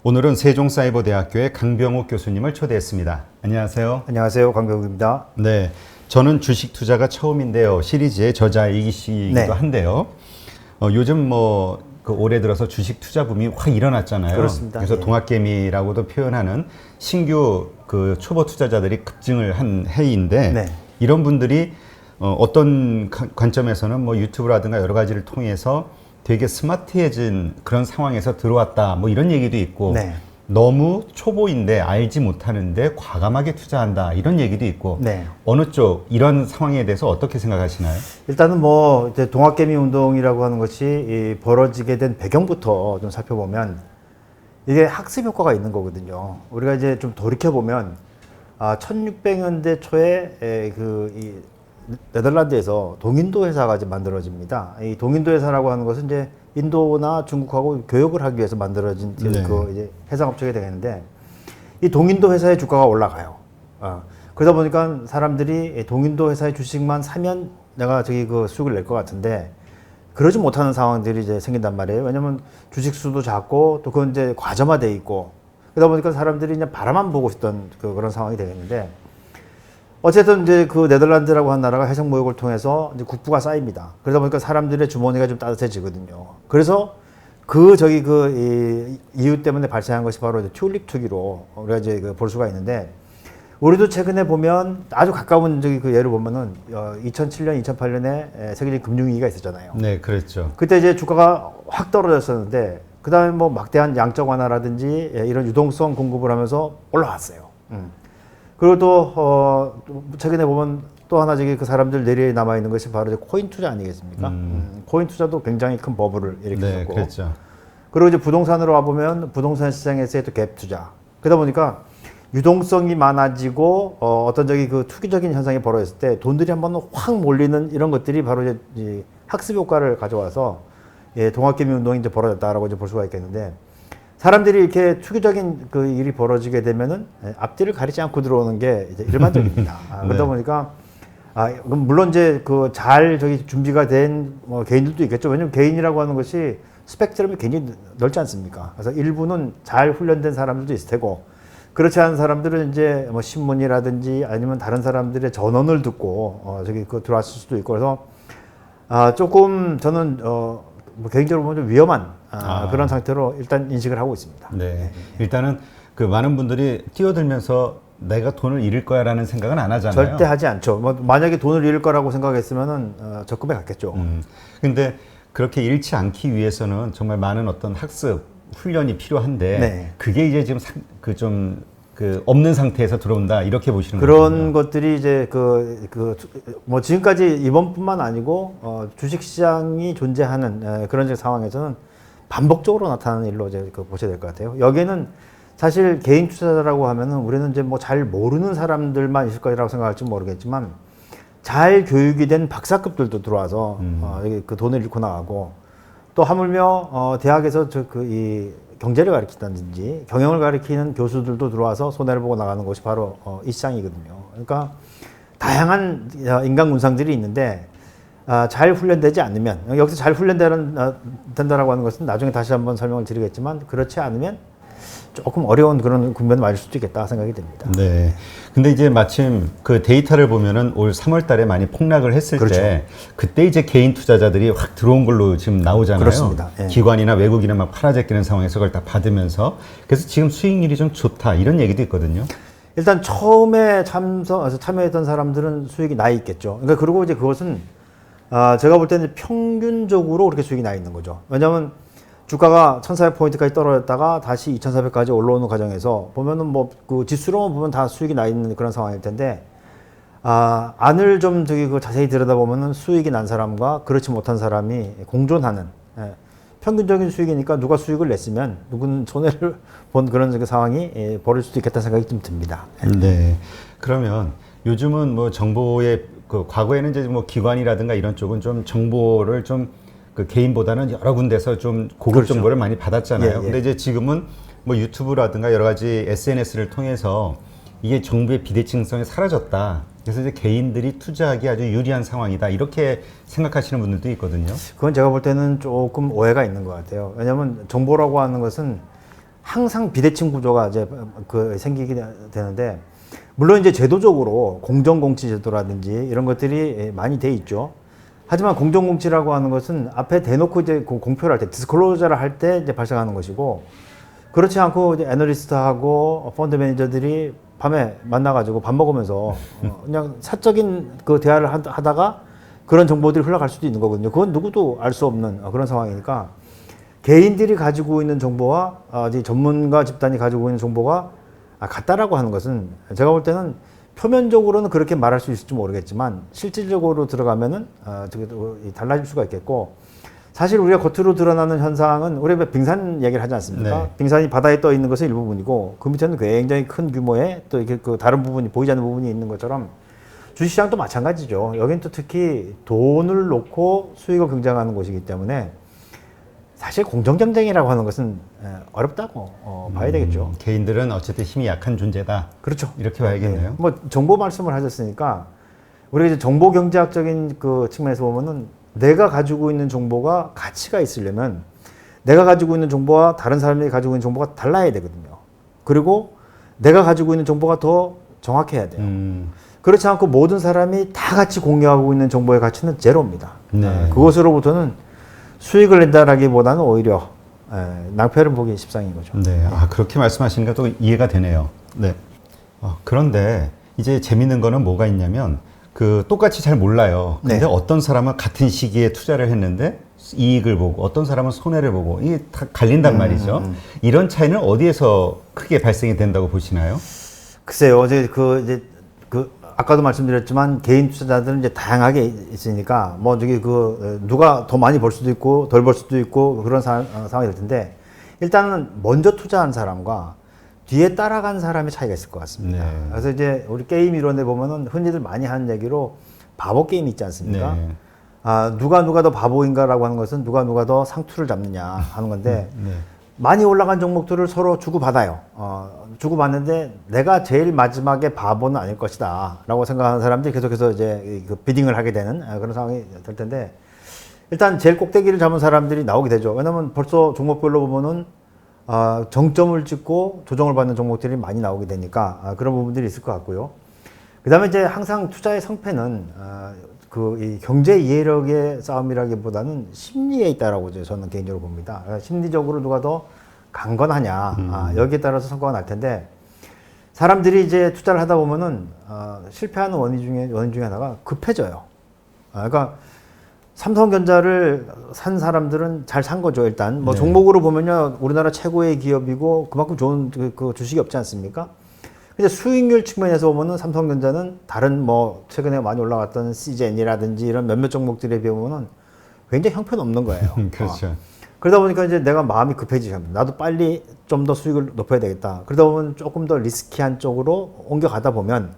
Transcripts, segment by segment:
오늘은 세종사이버대학교의 강병욱 교수님을 초대했습니다. 안녕하세요. 안녕하세요. 강병욱입니다. 네, 저는 주식 투자가 처음인데요. 시리즈의 저자이기도 네. 한데요. 요즘 올해 들어서 주식 투자 붐이 확 일어났잖아요. 그렇습니다. 그래서 예. 동학개미라고도 표현하는 신규 그 초보 투자자들이 급증을 한 해인데 네. 이런 분들이 어떤 관점에서는 뭐 유튜브라든가 여러 가지를 통해서 되게 스마트해진 그런 상황에서 들어왔다 뭐 이런 얘기도 있고 네. 너무 초보인데 알지 못하는데 과감하게 투자한다 이런 얘기도 있고 네. 어느 쪽 이런 상황에 대해서 어떻게 생각하시나요? 일단은 뭐 이제 동학개미 운동이라고 하는 것이 이 벌어지게 된 배경부터 좀 살펴보면 이게 학습 효과가 있는 거거든요. 우리가 이제 좀 돌이켜 보면 1600년대 초에 이 네덜란드에서 동인도 회사가 이제 만들어집니다. 이 동인도 회사라고 하는 것은 이제 인도나 중국하고 교역을 하기 위해서 만들어진 네. 그 이제 해상업체가 되겠는데 이 동인도 회사의 주가가 올라가요. 그러다 보니까 사람들이 동인도 회사의 주식만 사면 내가 저기 그 수익을 낼 것 같은데 그러지 못하는 상황들이 이제 생긴단 말이에요. 왜냐면 주식 수도 작고 또 그건 이제 과점화돼 있고 그러다 보니까 사람들이 그냥 바라만 보고 있던 그런 상황이 되겠는데 어쨌든 이제 그 네덜란드라고 한 나라가 해상 무역을 통해서 이제 국부가 쌓입니다. 그러다 보니까 사람들의 주머니가 좀 따뜻해지거든요. 그래서 이 이유 때문에 발생한 것이 바로 이제 튤립 투기로 우리가 이제 볼 수가 있는데 우리도 최근에 보면 아주 가까운 그 예를 보면은 2007년, 2008년에 세계적인 금융위기가 있었잖아요. 네, 그랬죠. 그때 이제 주가가 확 떨어졌었는데 그 다음에 뭐 막대한 양적 완화라든지 이런 유동성 공급을 하면서 올라왔어요. 그리고 또 최근에 보면 또 하나 그 사람들 내리에 남아 있는 것이 바로 이제 코인 투자 아니겠습니까? 코인 투자도 굉장히 큰 버블을 일으켰고, 네, 그랬죠. 그리고 이제 부동산으로 와 보면 부동산 시장에서의 또 갭 투자. 그러다 보니까 유동성이 많아지고 어떤 그 투기적인 현상이 벌어졌을 때 돈들이 한번 확 몰리는 이런 것들이 바로 이제 이 학습 효과를 가져와서 동학개미 운동이 이제 벌어졌다라고 이제 볼 수가 있겠는데. 사람들이 이렇게 투기적인 그 일이 벌어지게 되면은 앞뒤를 가리지 않고 들어오는 게 이제 일반적입니다. 그러다 네. 보니까 그럼 물론 이제 그 잘 준비가 된 개인들도 있겠죠. 왜냐면 개인이라고 하는 것이 스펙트럼이 굉장히 넓지 않습니까? 그래서 일부는 잘 훈련된 사람들도 있을 테고 그렇지 않은 사람들은 이제 뭐 신문이라든지 아니면 다른 사람들의 전언을 듣고 들어왔을 수도 있고 그래서 조금 저는 뭐 개인적으로 보면 좀 위험한 그런 상태로 일단 인식을 하고 있습니다. 네. 일단은 그 많은 분들이 뛰어들면서 내가 돈을 잃을 거야라는 생각은 안 하잖아요. 절대 하지 않죠. 뭐 만약에 돈을 잃을 거라고 생각했으면은 적금에 갔겠죠. 근데 그렇게 잃지 않기 위해서는 정말 많은 어떤 학습 훈련이 필요한데 네. 그게 이제 지금 없는 상태에서 들어온다 이렇게 보시는 그런 거군요. 것들이 이제 뭐 지금까지 이번뿐만 아니고 주식 시장이 존재하는 그런 상황에서는 반복적으로 나타나는 일로 이제 보셔야 될 것 같아요. 여기에는 사실 개인 투자자라고 하면은 우리는 이제 뭐 잘 모르는 사람들만 있을 거라고 생각할지 모르겠지만 잘 교육이 된 박사급들도 들어와서 여기 그 돈을 잃고 나가고 또 하물며 대학에서 이 경제를 가르친다든지 경영을 가르치는 교수들도 들어와서 손해를 보고 나가는 것이 바로 이 시장이거든요. 그러니까 다양한 인간 군상들이 있는데 잘 훈련되지 않으면 여기서 잘 된다라고 하는 것은 나중에 다시 한번 설명을 드리겠지만 그렇지 않으면 조금 어려운 그런 국면을 맞을 수도 있겠다 생각이 됩니다. 네. 근데 이제 마침 그 데이터를 보면은 올 3월 달에 많이 폭락을 했을 그렇죠. 때 그때 이제 개인 투자자들이 확 들어온 걸로 지금 나오잖아요. 그렇습니다. 예. 기관이나 외국인은 막 팔아제끼는 상황에서 그걸 다 받으면서 그래서 지금 수익률이 좀 좋다 이런 얘기도 있거든요. 일단 처음에 참여했던 사람들은 수익이 나 있겠죠. 그러니까 그리고 이제 그것은 제가 볼 때는 평균적으로 그렇게 수익이 나 있는 거죠. 왜냐하면 주가가 1400포인트까지 떨어졌다가 다시 2400까지 올라오는 과정에서 보면은 뭐 그 지수로만 보면 다 수익이 나 있는 그런 상황일 텐데 안을 좀 자세히 들여다보면은 수익이 난 사람과 그렇지 못한 사람이 공존하는 평균적인 수익이니까 누가 수익을 냈으면 누군 손해를 본 그런 상황이 벌어질 수도 있겠다는 생각이 좀 듭니다. 네. 그러면 요즘은 뭐 정보의 과거에는 이제 뭐 기관이라든가 이런 쪽은 좀 정보를 좀 개인보다는 여러 군데서 좀 고급 그렇죠. 정보를 많이 받았잖아요. 예, 예. 근데 이제 지금은 뭐 유튜브라든가 여러 가지 SNS를 통해서 이게 정부의 비대칭성이 사라졌다. 그래서 이제 개인들이 투자하기 아주 유리한 상황이다. 이렇게 생각하시는 분들도 있거든요. 그건 제가 볼 때는 조금 오해가 있는 것 같아요. 왜냐하면 정보라고 하는 것은 항상 비대칭 구조가 이제 생기게 되는데, 물론 이제 제도적으로 공정공시 제도라든지 이런 것들이 많이 돼 있죠. 하지만 공정공시라고 하는 것은 앞에 대놓고 이제 공표를 할 때, 디스클로저를 할 때 이제 발생하는 것이고, 그렇지 않고 이제 애널리스트하고 펀드 매니저들이 밤에 만나가지고 밥 먹으면서 그냥 사적인 그 대화를 하다가 그런 정보들이 흘러갈 수도 있는 거거든요. 그건 누구도 알 수 없는 그런 상황이니까, 개인들이 가지고 있는 정보와 이제 전문가 집단이 가지고 있는 정보가 같다라고 하는 것은, 제가 볼 때는 표면적으로는 그렇게 말할 수 있을지 모르겠지만 실질적으로 들어가면은 달라질 수가 있겠고, 사실 우리가 겉으로 드러나는 현상은, 우리가 빙산 얘기를 하지 않습니까? 네. 빙산이 바다에 떠 있는 것은 일부분이고 그 밑에는 굉장히 큰 규모의 또 이렇게 그 다른 부분이 보이지 않는 부분이 있는 것처럼, 주식시장도 마찬가지죠. 여긴 또 특히 돈을 놓고 수익을 경쟁하는 곳이기 때문에 사실 공정경쟁이라고 하는 것은 어렵다고 봐야 되겠죠. 개인들은 어쨌든 힘이 약한 존재다. 그렇죠. 이렇게 봐야겠네요. 네. 뭐 정보 말씀을 하셨으니까, 우리가 이제 정보 경제학적인 그 측면에서 보면은, 내가 가지고 있는 정보가 가치가 있으려면 내가 가지고 있는 정보와 다른 사람이 가지고 있는 정보가 달라야 되거든요. 그리고 내가 가지고 있는 정보가 더 정확해야 돼요. 그렇지 않고 모든 사람이 다 같이 공유하고 있는 정보의 가치는 제로입니다. 네. 그것으로부터는 수익을 낸다라기보다는 오히려 낭패를 보기 십상인 거죠. 네, 그렇게 말씀하시니까 또 이해가 되네요. 네. 그런데 이제 재밌는 거는 뭐가 있냐면, 똑같이 잘 몰라요. 근데 네. 어떤 사람은 같은 시기에 투자를 했는데 이익을 보고, 어떤 사람은 손해를 보고, 이게 다 갈린단 말이죠. 이런 차이는 어디에서 크게 발생이 된다고 보시나요? 글쎄요, 이제 아까도 말씀드렸지만 개인 투자자들은 이제 다양하게 있으니까, 뭐 저기 누가 더 많이 벌 수도 있고 덜 벌 수도 있고 그런 상황이 될 텐데, 일단은 먼저 투자한 사람과 뒤에 따라간 사람의 차이가 있을 것 같습니다. 네. 그래서 이제 우리 게임 이론에 보면은 흔히들 많이 하는 얘기로 바보 게임 있지 않습니까? 네. 누가 더 바보인가라고 하는 것은 누가 더 상투를 잡느냐 하는 건데, 네. 많이 올라간 종목들을 서로 주고받아요. 주고받는데 내가 제일 마지막에 바보는 아닐 것이다 라고 생각하는 사람들이 계속해서 이제 비딩을 하게 되는 그런 상황이 될 텐데, 일단 제일 꼭대기를 잡은 사람들이 나오게 되죠. 왜냐면 벌써 종목별로 보면은 정점을 찍고 조정을 받는 종목들이 많이 나오게 되니까 그런 부분들이 있을 것 같고요. 그 다음에 이제 항상 투자의 성패는 이 경제 이해력의 싸움이라기보다는 심리에 있다라고 저는 개인적으로 봅니다. 심리적으로 누가 더 강건하냐, 여기에 따라서 성과가 날 텐데, 사람들이 이제 투자를 하다 보면은 실패하는 원인 중에 하나가 급해져요. 그러니까 삼성전자를 산 사람들은 잘 산 거죠. 일단 뭐 네. 종목으로 보면요, 우리나라 최고의 기업이고 그만큼 좋은 그 주식이 없지 않습니까? 근데 수익률 측면에서 보면은 삼성전자는 다른 뭐 최근에 많이 올라갔던 CGN이라든지 이런 몇몇 종목들에 비하면은 굉장히 형편없는 거예요. 그렇죠. 그러다 보니까 이제 내가 마음이 급해지죠. 나도 빨리 좀 더 수익을 높여야 되겠다. 그러다 보면 조금 더 리스키한 쪽으로 옮겨가다 보면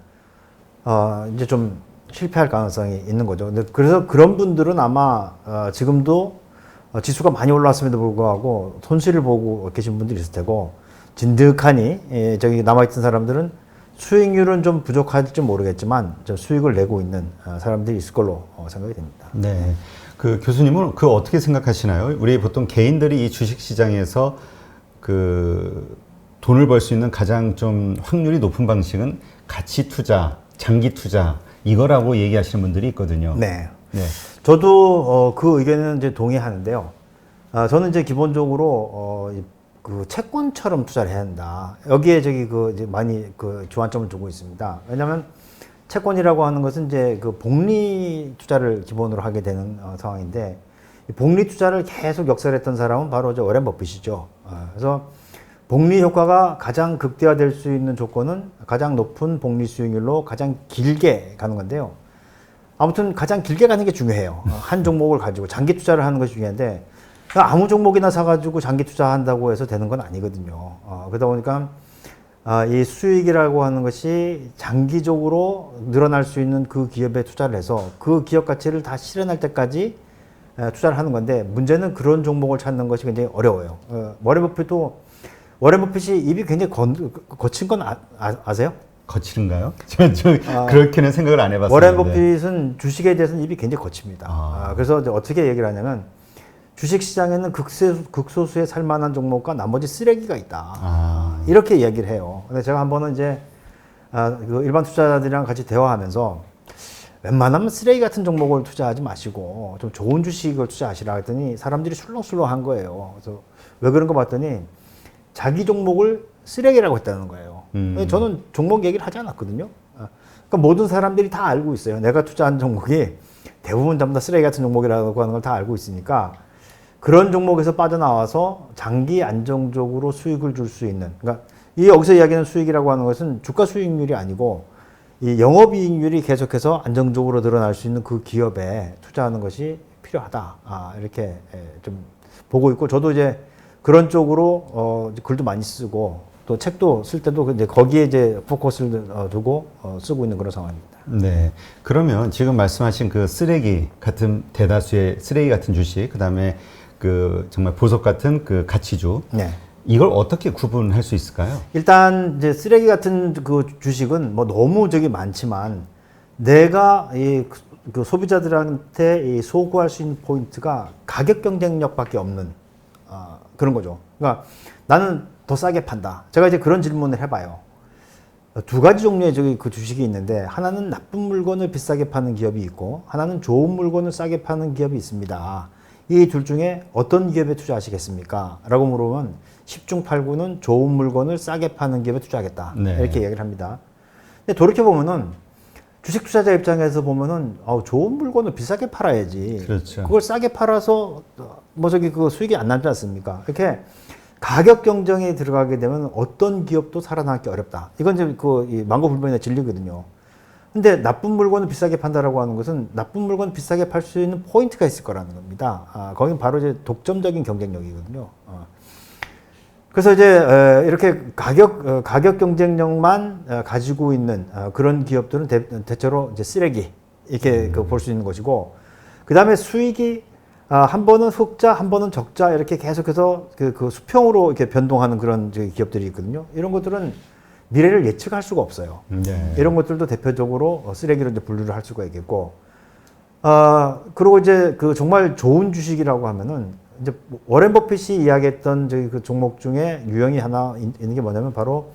이제 좀 실패할 가능성이 있는 거죠. 근데 그래서 그런 분들은 아마 지금도 지수가 많이 올라왔음에도 불구하고 손실을 보고 계신 분들이 있을 테고, 진득하니 저기 남아있던 사람들은 수익률은 좀 부족할지 모르겠지만 좀 수익을 내고 있는 사람들이 있을 걸로 생각이 됩니다. 네. 교수님은 어떻게 생각하시나요? 우리 보통 개인들이 이 주식시장에서 돈을 벌 수 있는 가장 좀 확률이 높은 방식은 가치 투자, 장기 투자, 이거라고 얘기하시는 분들이 있거든요. 네. 네. 저도 그 의견은 이제 동의하는데요. 저는 이제 기본적으로 채권처럼 투자를 해야 한다. 여기에 이제 많이 주안점을 두고 있습니다. 왜냐하면 채권이라고 하는 것은 이제 복리 투자를 기본으로 하게 되는 상황인데, 이 복리 투자를 계속 역설했던 사람은 바로 이제 워렌 버핏이죠. 그래서 복리 효과가 가장 극대화될 수 있는 조건은 가장 높은 복리 수익률로 가장 길게 가는 건데요. 아무튼 가장 길게 가는 게 중요해요. 한 종목을 가지고 장기 투자를 하는 것이 중요한데, 아무 종목이나 사가지고 장기 투자한다고 해서 되는 건 아니거든요. 그러다 보니까 이 수익이라고 하는 것이 장기적으로 늘어날 수 있는 그 기업에 투자를 해서 그 기업 가치를 다 실현할 때까지 투자를 하는 건데, 문제는 그런 종목을 찾는 것이 굉장히 어려워요. 워렌 버핏이 입이 굉장히 거친 건 아세요? 거칠은가요? 그렇게는 생각을 안 해봤어요. 워렌 버핏은 주식에 대해서는 입이 굉장히 거칩니다. 그래서 이제 어떻게 얘기를 하냐면, 주식시장에는 극소수의 살만한 종목과 나머지 쓰레기가 있다. 아. 이렇게 이야기를 해요. 근데 제가 한 번은 이제 그 일반 투자자들이랑 같이 대화하면서 웬만하면 쓰레기 같은 종목을 투자하지 마시고 좀 좋은 주식을 투자하시라 했더니 사람들이 술렁술렁한 거예요. 그래서 왜 그런 거 봤더니 자기 종목을 쓰레기라고 했다는 거예요. 저는 종목 얘기를 하지 않았거든요. 그러니까 모든 사람들이 다 알고 있어요. 내가 투자한 종목이 대부분 전부 다 쓰레기 같은 종목이라고 하는 걸 다 알고 있으니까 그런 종목에서 빠져나와서 장기 안정적으로 수익을 줄 수 있는, 그러니까 이 여기서 이야기하는 수익이라고 하는 것은 주가 수익률이 아니고 이 영업이익률이 계속해서 안정적으로 늘어날 수 있는 그 기업에 투자하는 것이 필요하다. 이렇게 좀 보고 있고, 저도 이제 그런 쪽으로 글도 많이 쓰고 또 책도 쓸 때도 이제 거기에 이제 포커스를 두고 쓰고 있는 그런 상황입니다. 네. 그러면 지금 말씀하신 그 쓰레기 같은 대다수의 쓰레기 같은 주식, 그다음에 그 정말 보석 같은 그 가치주. 네. 이걸 어떻게 구분할 수 있을까요? 일단 이제 쓰레기 같은 그 주식은 뭐 너무 저기 많지만 내가 그 소비자들한테 소구할 수 있는 포인트가 가격 경쟁력밖에 없는 그런 거죠. 그러니까 나는 더 싸게 판다. 제가 이제 그런 질문을 해봐요. 두 가지 종류의 저기 그 주식이 있는데 하나는 나쁜 물건을 비싸게 파는 기업이 있고 하나는 좋은 물건을 싸게 파는 기업이 있습니다. 이 둘 중에 어떤 기업에 투자하시겠습니까? 라고 물어보면 10중 8구는 좋은 물건을 싸게 파는 기업에 투자하겠다. 네. 이렇게 얘기를 합니다. 근데 돌이켜보면은 주식 투자자 입장에서 보면은 좋은 물건을 비싸게 팔아야지. 그렇죠. 그걸 싸게 팔아서 뭐 저기 그 수익이 안 나지 않습니까? 이렇게 가격 경쟁에 들어가게 되면 어떤 기업도 살아남기 어렵다. 이건 이제 그 망고불변의 진리거든요. 근데 나쁜 물건을 비싸게 판다라고 하는 것은 나쁜 물건을 비싸게 팔 수 있는 포인트가 있을 거라는 겁니다. 거긴 바로 이제 독점적인 경쟁력이거든요. 그래서 이제 이렇게 가격 경쟁력만 가지고 있는 그런 기업들은 대체로 이제 쓰레기 이렇게 볼 수 있는 것이고, 그 다음에 수익이 한 번은 흑자, 한 번은 적자 이렇게 계속해서 그 수평으로 이렇게 변동하는 그런 기업들이 있거든요. 이런 것들은 미래를 예측할 수가 없어요. 네. 이런 것들도 대표적으로 쓰레기로 이제 분류를 할 수가 있겠고, 그리고 이제 그 정말 좋은 주식이라고 하면은 이제 워렌 버핏이 이야기했던 저기 그 종목 중에 유형이 하나 있는 게 뭐냐면 바로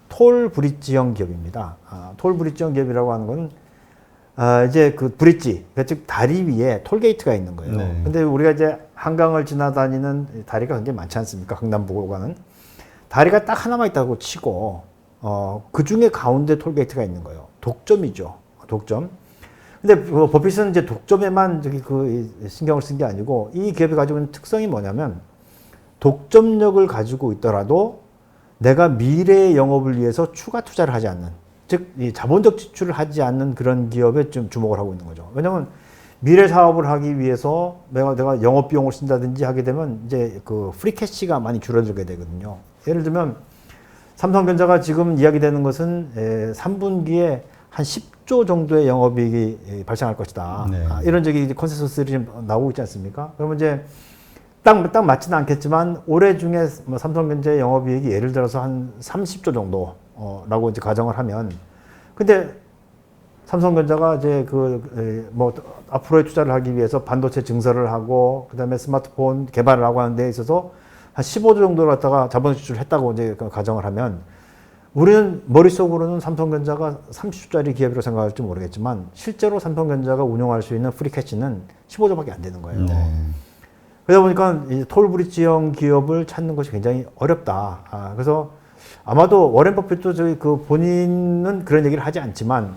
톨 브릿지형 기업입니다. 톨 브릿지형 기업이라고 하는 거는 이제 그 브릿지, 즉 다리 위에 톨게이트가 있는 거예요. 네. 근데 우리가 이제 한강을 지나다니는 다리가 굉장히 많지 않습니까? 강남북으로 가는 다리가 딱 하나만 있다고 치고 그 중에 가운데 톨게이트가 있는 거예요. 독점이죠. 독점. 근데 버핏은 이제 독점에만 저기 그 신경을 쓴 게 아니고 이 기업이 가지고 있는 특성이 뭐냐면 독점력을 가지고 있더라도 내가 미래의 영업을 위해서 추가 투자를 하지 않는, 즉 이 자본적 지출을 하지 않는 그런 기업에 좀 주목을 하고 있는 거죠. 왜냐하면 미래 사업을 하기 위해서 내가 영업 비용을 쓴다든지 하게 되면 이제 그 프리캐시가 많이 줄어들게 되거든요. 예를 들면 삼성전자가 지금 이야기되는 것은 3분기에 한 10조 정도의 영업이익이 발생할 것이다. 네. 이런 저기 컨센서스들이 좀 나오고 있지 않습니까? 그러면 이제 딱 맞지는 않겠지만 올해 중에 뭐 삼성전자의 영업이익이 예를 들어서 한 30조 정도라고 이제 가정을 하면, 근데 삼성전자가 이제 뭐 앞으로의 투자를 하기 위해서 반도체 증설을 하고 그다음에 스마트폰 개발을 하고 하는 데 있어서 한 15조 정도를 갖다가 자본 지출을 했다고 이제 가정을 하면, 우리는 머릿속으로는 삼성전자가 30조짜리 기업이라고 생각할지 모르겠지만 실제로 삼성전자가 운용할 수 있는 프리캐치는 15조밖에 안 되는 거예요. 네. 그러다 보니까 이 톨브릿지형 기업을 찾는 것이 굉장히 어렵다. 그래서 아마도 워렌 버핏도 저희 그 본인은 그런 얘기를 하지 않지만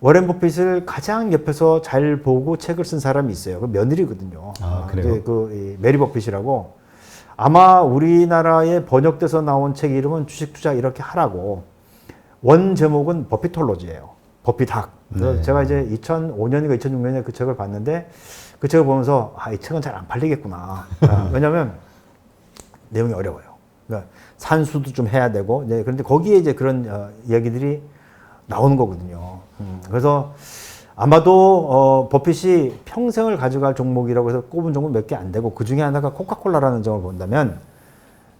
워렌 버핏을 가장 옆에서 잘 보고 책을 쓴 사람이 있어요. 그 며느리거든요. 그래요? 그 메리 버핏이라고. 아마 우리나라에 번역돼서 나온 책 이름은 주식 투자 이렇게 하라고. 원 제목은 버핏톨로지예요. 버핏학. 그래서 네. 제가 이제 2005년인가 2006년에 그 책을 봤는데 그 책을 보면서 이 책은 잘 안 팔리겠구나. 왜냐하면 내용이 어려워요. 그러니까 산수도 좀 해야 되고, 네, 그런데 거기에 이제 그런 이야기들이 나오는 거거든요. 그래서 아마도 버핏이 평생을 가져갈 종목이라고 해서 꼽은 종목 몇 개 안 되고 그 중에 하나가 코카콜라라는 점을 본다면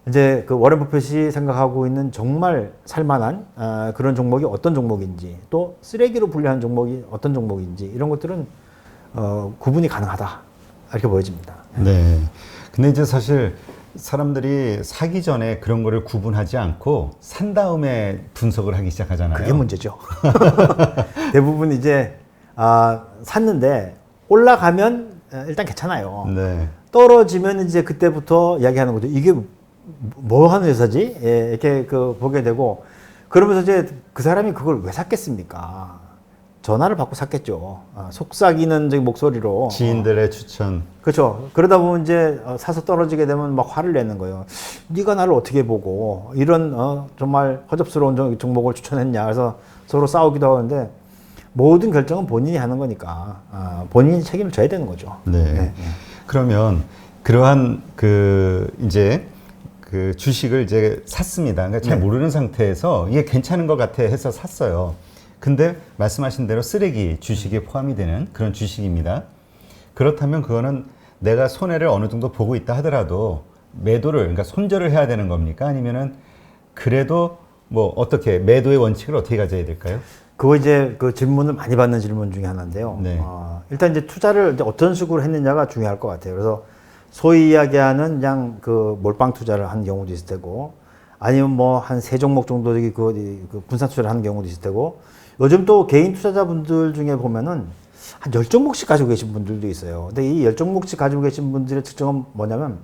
이제 그 워렌 버핏이 생각하고 있는 정말 살만한 그런 종목이 어떤 종목인지, 또 쓰레기로 분류한 종목이 어떤 종목인지 이런 것들은 구분이 가능하다 이렇게 보여집니다. 네. 근데 이제 사실 사람들이 사기 전에 그런 거를 구분하지 않고 산 다음에 분석을 하기 시작하잖아요. 그게 문제죠. 대부분 이제 샀는데 올라가면 일단 괜찮아요. 네. 떨어지면 이제 그때부터 이야기하는 거죠. 이게 뭐 하는 회사지? 예, 이렇게 보게 되고 그러면서 이제 그 사람이 그걸 왜 샀겠습니까? 전화를 받고 샀겠죠. 속삭이는 목소리로. 지인들의 추천. 그렇죠. 그러다 보면 이제 사서 떨어지게 되면 막 화를 내는 거예요. 네가 나를 어떻게 보고 이런 정말 허접스러운 종목을 추천했냐. 그래서 서로 싸우기도 하는데 모든 결정은 본인이 하는 거니까 본인이 책임을 져야 되는 거죠. 네. 네. 그러면 그러한 이제 그 주식을 이제 샀습니다. 그러니까 잘 네. 모르는 상태에서 이게 괜찮은 것 같아 해서 샀어요. 근데 말씀하신 대로 쓰레기 주식에 포함이 되는 그런 주식입니다. 그렇다면 그거는 내가 손해를 어느 정도 보고 있다 하더라도 매도를, 그러니까 손절을 해야 되는 겁니까? 아니면은 그래도 뭐 어떻게 매도의 원칙을 어떻게 가져야 될까요? 그거 이제 그 질문을 많이 받는 질문 중에 하나인데요. 네. 일단 이제 투자를 이제 어떤 식으로 했느냐가 중요할 것 같아요. 그래서 소위 이야기하는 그냥 그 몰빵 투자를 하는 경우도 있을 테고, 아니면 뭐 한 세 종목 정도 그 분산 투자를 하는 경우도 있을 테고, 요즘 또 개인 투자자분들 중에 보면은 한 10종목씩 가지고 계신 분들도 있어요. 근데 이 10종목씩 가지고 계신 분들의 특징은 뭐냐면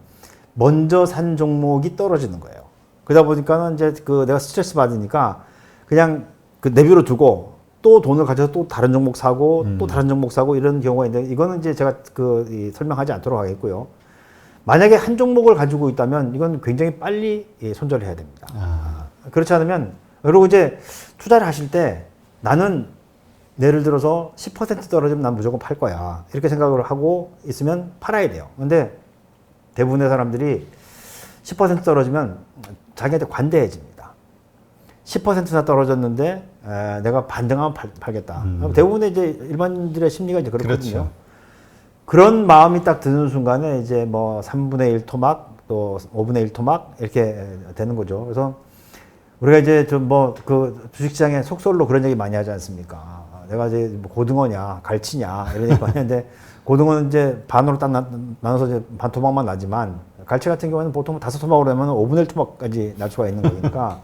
먼저 산 종목이 떨어지는 거예요. 그러다 보니까는 이제 내가 스트레스 받으니까 그냥 내비로 두고 또 돈을 가져서 또 다른 종목 사고 또 다른 종목 사고 이런 경우가 있는데, 이거는 이제 제가 설명하지 않도록 하겠고요. 만약에 한 종목을 가지고 있다면 이건 굉장히 빨리 손절을 해야 됩니다. 그렇지 않으면, 그리고 이제 투자를 하실 때 나는 예를 들어서 10% 떨어지면 난 무조건 팔 거야, 이렇게 생각을 하고 있으면 팔아야 돼요. 근데 대부분의 사람들이 10% 떨어지면 자기한테 관대해집니다. 10%나 떨어졌는데 내가 반등하면 팔겠다. 대부분의 이제 일반인들의 심리가 이제 그렇거든요. 그렇죠. 그런 마음이 딱 드는 순간에 이제 뭐 3분의 1 토막 또 5분의 1 토막 이렇게 되는 거죠. 그래서 우리가 이제 주식시장에 속설로 그런 얘기 많이 하지 않습니까? 내가 이제 뭐 고등어냐, 갈치냐, 이런 얘기 많이 하는데, 고등어는 이제 반으로 딱 나눠서 이제 반 토막만 나지만, 갈치 같은 경우에는 보통 5토막으로 하면 5분의 1 토막까지 날 수가 있는 거니까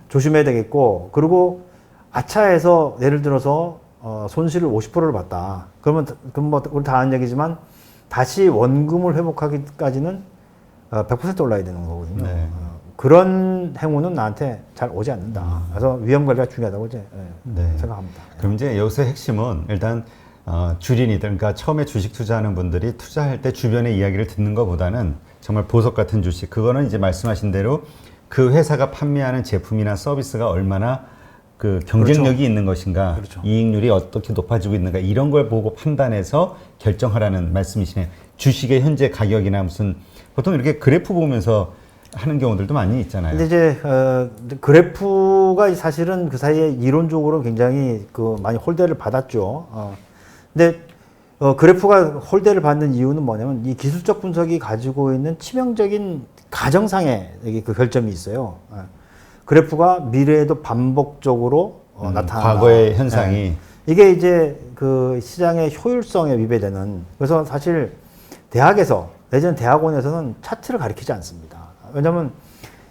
조심해야 되겠고, 그리고 아차해서 예를 들어서 손실을 50%를 봤다. 그럼 뭐 우리 다 아는 얘기지만 다시 원금을 회복하기까지는 100% 올라야 되는 거거든요. 네. 그런 행운은 나한테 잘 오지 않는다. 그래서 위험 관리가 중요하다고 이제 생각합니다. 그럼 이제 여기서 핵심은 일단 주린이들, 그러니까 처음에 주식 투자하는 분들이 투자할 때 주변의 이야기를 듣는 것보다는 정말 보석 같은 주식, 그거는 이제 말씀하신 대로 그 회사가 판매하는 제품이나 서비스가 얼마나 그 경쟁력이 그렇죠. 있는 것인가, 그렇죠. 이익률이 어떻게 높아지고 있는가, 이런 걸 보고 판단해서 결정하라는 말씀이시네요. 주식의 현재 가격이나 무슨 보통 이렇게 그래프 보면서 하는 경우들도 많이 있잖아요. 근데 이제 그래프가 사실은 그 사이에 이론적으로 굉장히 많이 홀대를 받았죠. 근데 그래프가 홀대를 받는 이유는 뭐냐면 이 기술적 분석이 가지고 있는 치명적인 가정상의 그 결점이 있어요. 그래프가 미래에도 반복적으로 나타나는 과거의 현상이. 네. 이게 이제 그 시장의 효율성에 위배되는, 그래서 사실 대학에서 내지는 대학원에서는 차트를 가리키지 않습니다. 왜냐하면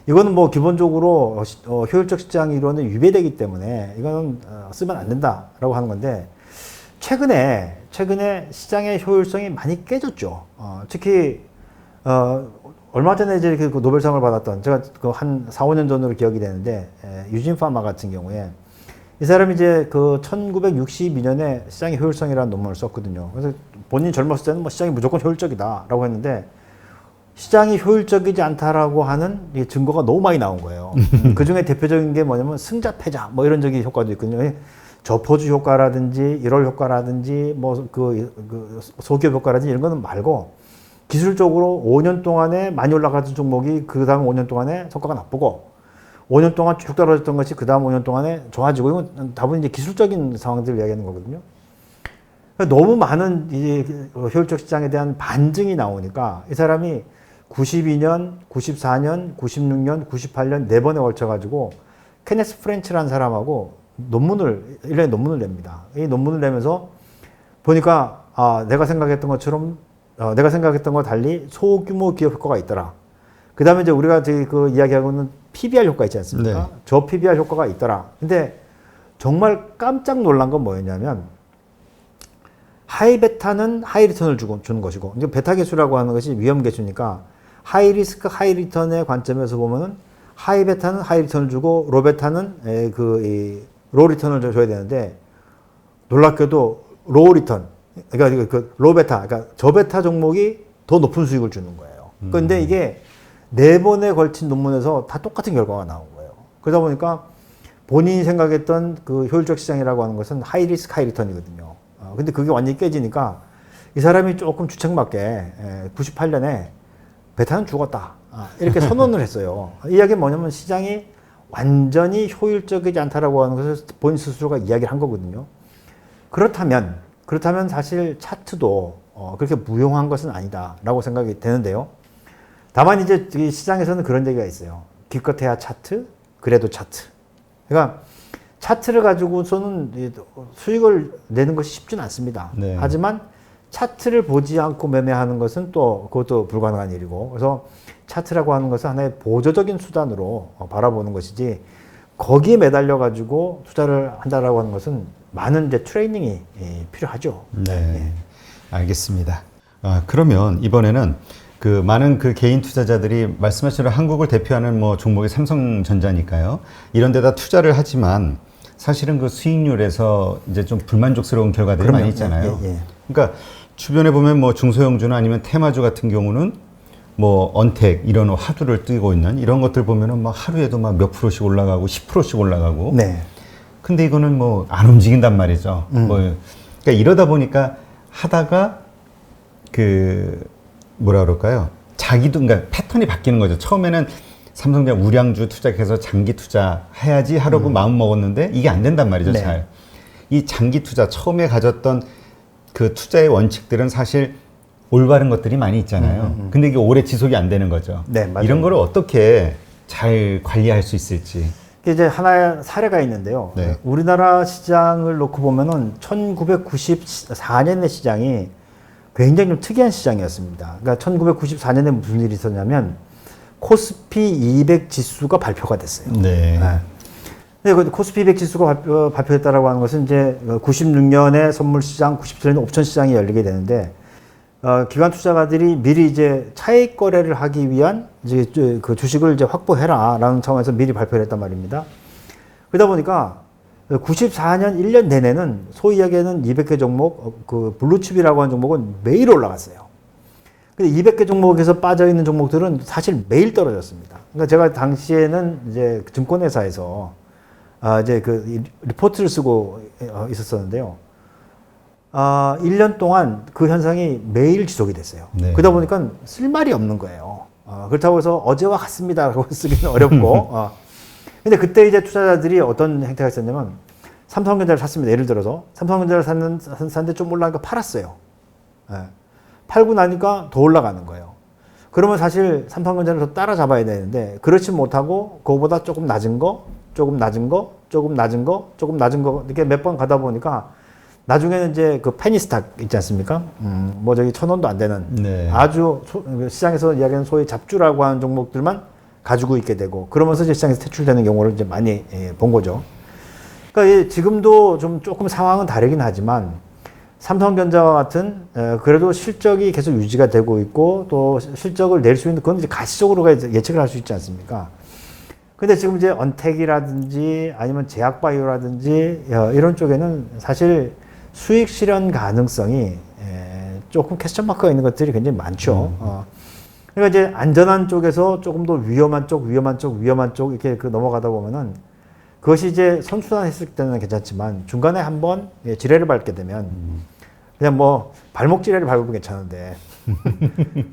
이거는 뭐 기본적으로 효율적 시장 이론에 위배되기 때문에 이거는 쓰면 안 된다라고 하는 건데, 최근에 시장의 효율성이 많이 깨졌죠. 특히 얼마 전에 이제 그 노벨상을 받았던, 제가 한 4, 5년 전으로 기억이 되는데, 유진 파마 같은 경우에 이 사람이 이제 1962년에 시장의 효율성이라는 논문을 썼거든요. 그래서 본인이 젊었을 때는 뭐 시장이 무조건 효율적이다라고 했는데, 시장이 효율적이지 않다라고 하는 증거가 너무 많이 나온 거예요. 그 중에 대표적인 게 뭐냐면 승자 패자 뭐 이런 효과도 있거든요. 저포주 효과라든지 1월 효과라든지 뭐 소기업 효과라든지 이런 거는 말고, 기술적으로 5년 동안에 많이 올라가던 종목이 그 다음 5년 동안에 성과가 나쁘고, 5년 동안 쭉 떨어졌던 것이 그 다음 5년 동안에 좋아지고, 이건 다분 이제 기술적인 상황들을 이야기하는 거거든요. 너무 많은 이제 효율적 시장에 대한 반증이 나오니까 이 사람이 92년, 94년, 96년, 98년 4번에 걸쳐가지고 케네스 프렌치라는 사람하고 1년에 논문을 냅니다. 이 논문을 내면서 보니까 내가 생각했던 것처럼 내가 생각했던 거와 달리 소규모 기업 효과가 있더라. 그 다음에 이제 우리가 그 이야기하고 있는 PBR 효과 있지 않습니까? 네. 저 PBR 효과가 있더라. 근데 정말 깜짝 놀란 건 뭐였냐면 하이 베타는 하이 리턴을 주는 것이고, 이제 베타 개수라고 하는 것이 위험 개수니까 하이 리스크 하이 리턴의 관점에서 보면은 하이 베타는 하이 리턴을 주고 로 베타는 로 리턴을 줘야 되는데, 놀랍게도 로 리턴, 그러니까 로 베타, 그러니까 저베타 종목이 더 높은 수익을 주는 거예요. 그런데 이게 4번에 걸친 논문에서 다 똑같은 결과가 나온 거예요. 그러다 보니까 본인이 생각했던 그 효율적 시장이라고 하는 것은 하이 리스크 하이 리턴이거든요. 근데 그게 완전히 깨지니까 이 사람이 조금 주책맞게 98년에 베타는 죽었다, 이렇게 선언을 했어요. 이 이야기는 뭐냐면 시장이 완전히 효율적이지 않다라고 하는 것을 본인 스스로가 이야기를 한 거거든요. 그렇다면 사실 차트도 그렇게 무용한 것은 아니다라고 생각이 되는데요. 다만 이제 이 시장에서는 그런 얘기가 있어요. 기껏해야 차트, 그래도 차트. 그러니까 차트를 가지고서는 수익을 내는 것이 쉽지는 않습니다. 네. 하지만 차트를 보지 않고 매매하는 것은 또 그것도 불가능한 일이고, 그래서 차트라고 하는 것은 하나의 보조적인 수단으로 바라보는 것이지, 거기에 매달려 가지고 투자를 한다라고 하는 것은 많은 이제 트레이닝이 필요하죠. 네, 알겠습니다. 그러면 이번에는 그 많은 그 개인 투자자들이 말씀하신 한국을 대표하는 뭐 종목이 삼성전자니까요. 이런 데다 투자를 하지만 사실은 그 수익률에서 이제 좀 불만족스러운 결과들이 많이 있잖아요. 예. 그러니까 주변에 보면 뭐 중소형주나 아니면 테마주 같은 경우는 뭐 언택 이런 화두를 띄고 있는 이런 것들 보면은 막 하루에도 막 몇 프로씩 올라가고 10%씩 올라가고. 네. 근데 이거는 뭐 안 움직인단 말이죠. 뭐 그러니까 이러다 보니까 하다가 그 뭐라 그럴까요? 자기도 그러니까 패턴이 바뀌는 거죠. 처음에는 삼성전자 우량주 투자해서 장기 투자 해야지 하려고 마음 먹었는데 이게 안 된단 말이죠. 네. 잘. 이 장기 투자 처음에 가졌던 그 투자의 원칙들은 사실 올바른 것들이 많이 있잖아요. 근데 이게 오래 지속이 안 되는 거죠. 네, 맞아요. 이런 거를 어떻게 잘 관리할 수 있을지. 이제 하나의 사례가 있는데요. 네. 우리나라 시장을 놓고 보면은 1994년의 시장이 굉장히 좀 특이한 시장이었습니다. 그러니까 1994년에 무슨 일이 있었냐면 코스피 200 지수가 발표가 됐어요. 네. 근데 그 코스피 200 지수가 발표했다라고 하는 것은 이제 96년에 선물 시장, 97년에 옵션 시장이 열리게 되는데, 기관 투자가들이 미리 이제 차익 거래를 하기 위한 이제 그 주식을 이제 확보해라라는 차원에서 미리 발표를 했단 말입니다. 그러다 보니까 94년 1년 내내는 소위 이야기하는 200개 종목, 그 블루칩이라고 하는 종목은 매일 올라갔어요. 근데 200개 종목에서 빠져 있는 종목들은 사실 매일 떨어졌습니다. 그러니까 제가 당시에는 이제 증권회사에서 이제 그 리포트를 쓰고 있었었는데요. 1년 동안 그 현상이 매일 지속이 됐어요. 네. 그러다 보니까 쓸 말이 없는 거예요. 그렇다고 해서 어제와 같습니다라고 쓰기는 어렵고. 근데 그때 이제 투자자들이 어떤 행태가 있었냐면, 삼성전자를 샀습니다. 예를 들어서 삼성전자를 샀는데 좀 올라가니까 팔았어요. 팔고 나니까 더 올라가는 거예요. 그러면 사실 삼성전자를 더 따라잡아야 되는데, 그렇지 못하고 그거보다 조금 낮은 거, 조금 낮은 거, 조금 낮은 거, 조금 낮은 거, 이렇게 몇 번 가다 보니까 나중에는 이제 그 페니스탁 있지 않습니까? 뭐 저기 1,000원도 안 되는 네. 아주 시장에서 이야기하는 소위 잡주라고 하는 종목들만 가지고 있게 되고, 그러면서 이제 시장에서 퇴출되는 경우를 이제 많이 본 거죠. 그러니까 지금도 좀 조금 상황은 다르긴 하지만 삼성전자와 같은 그래도 실적이 계속 유지가 되고 있고 또 실적을 낼 수 있는, 그건 이제 가시적으로 예측을 할 수 있지 않습니까? 근데 지금 이제 언택이라든지 아니면 제약바이오라든지 이런 쪽에는 사실 수익 실현 가능성이 조금 퀘스천 마크가 있는 것들이 굉장히 많죠. 그러니까 이제 안전한 쪽에서 조금 더 위험한 쪽 이렇게 넘어가다 보면은 그것이 이제 선순환했을 때는 괜찮지만 중간에 한번 지뢰를 밟게 되면 그냥 뭐 발목 지뢰를 밟으면 괜찮은데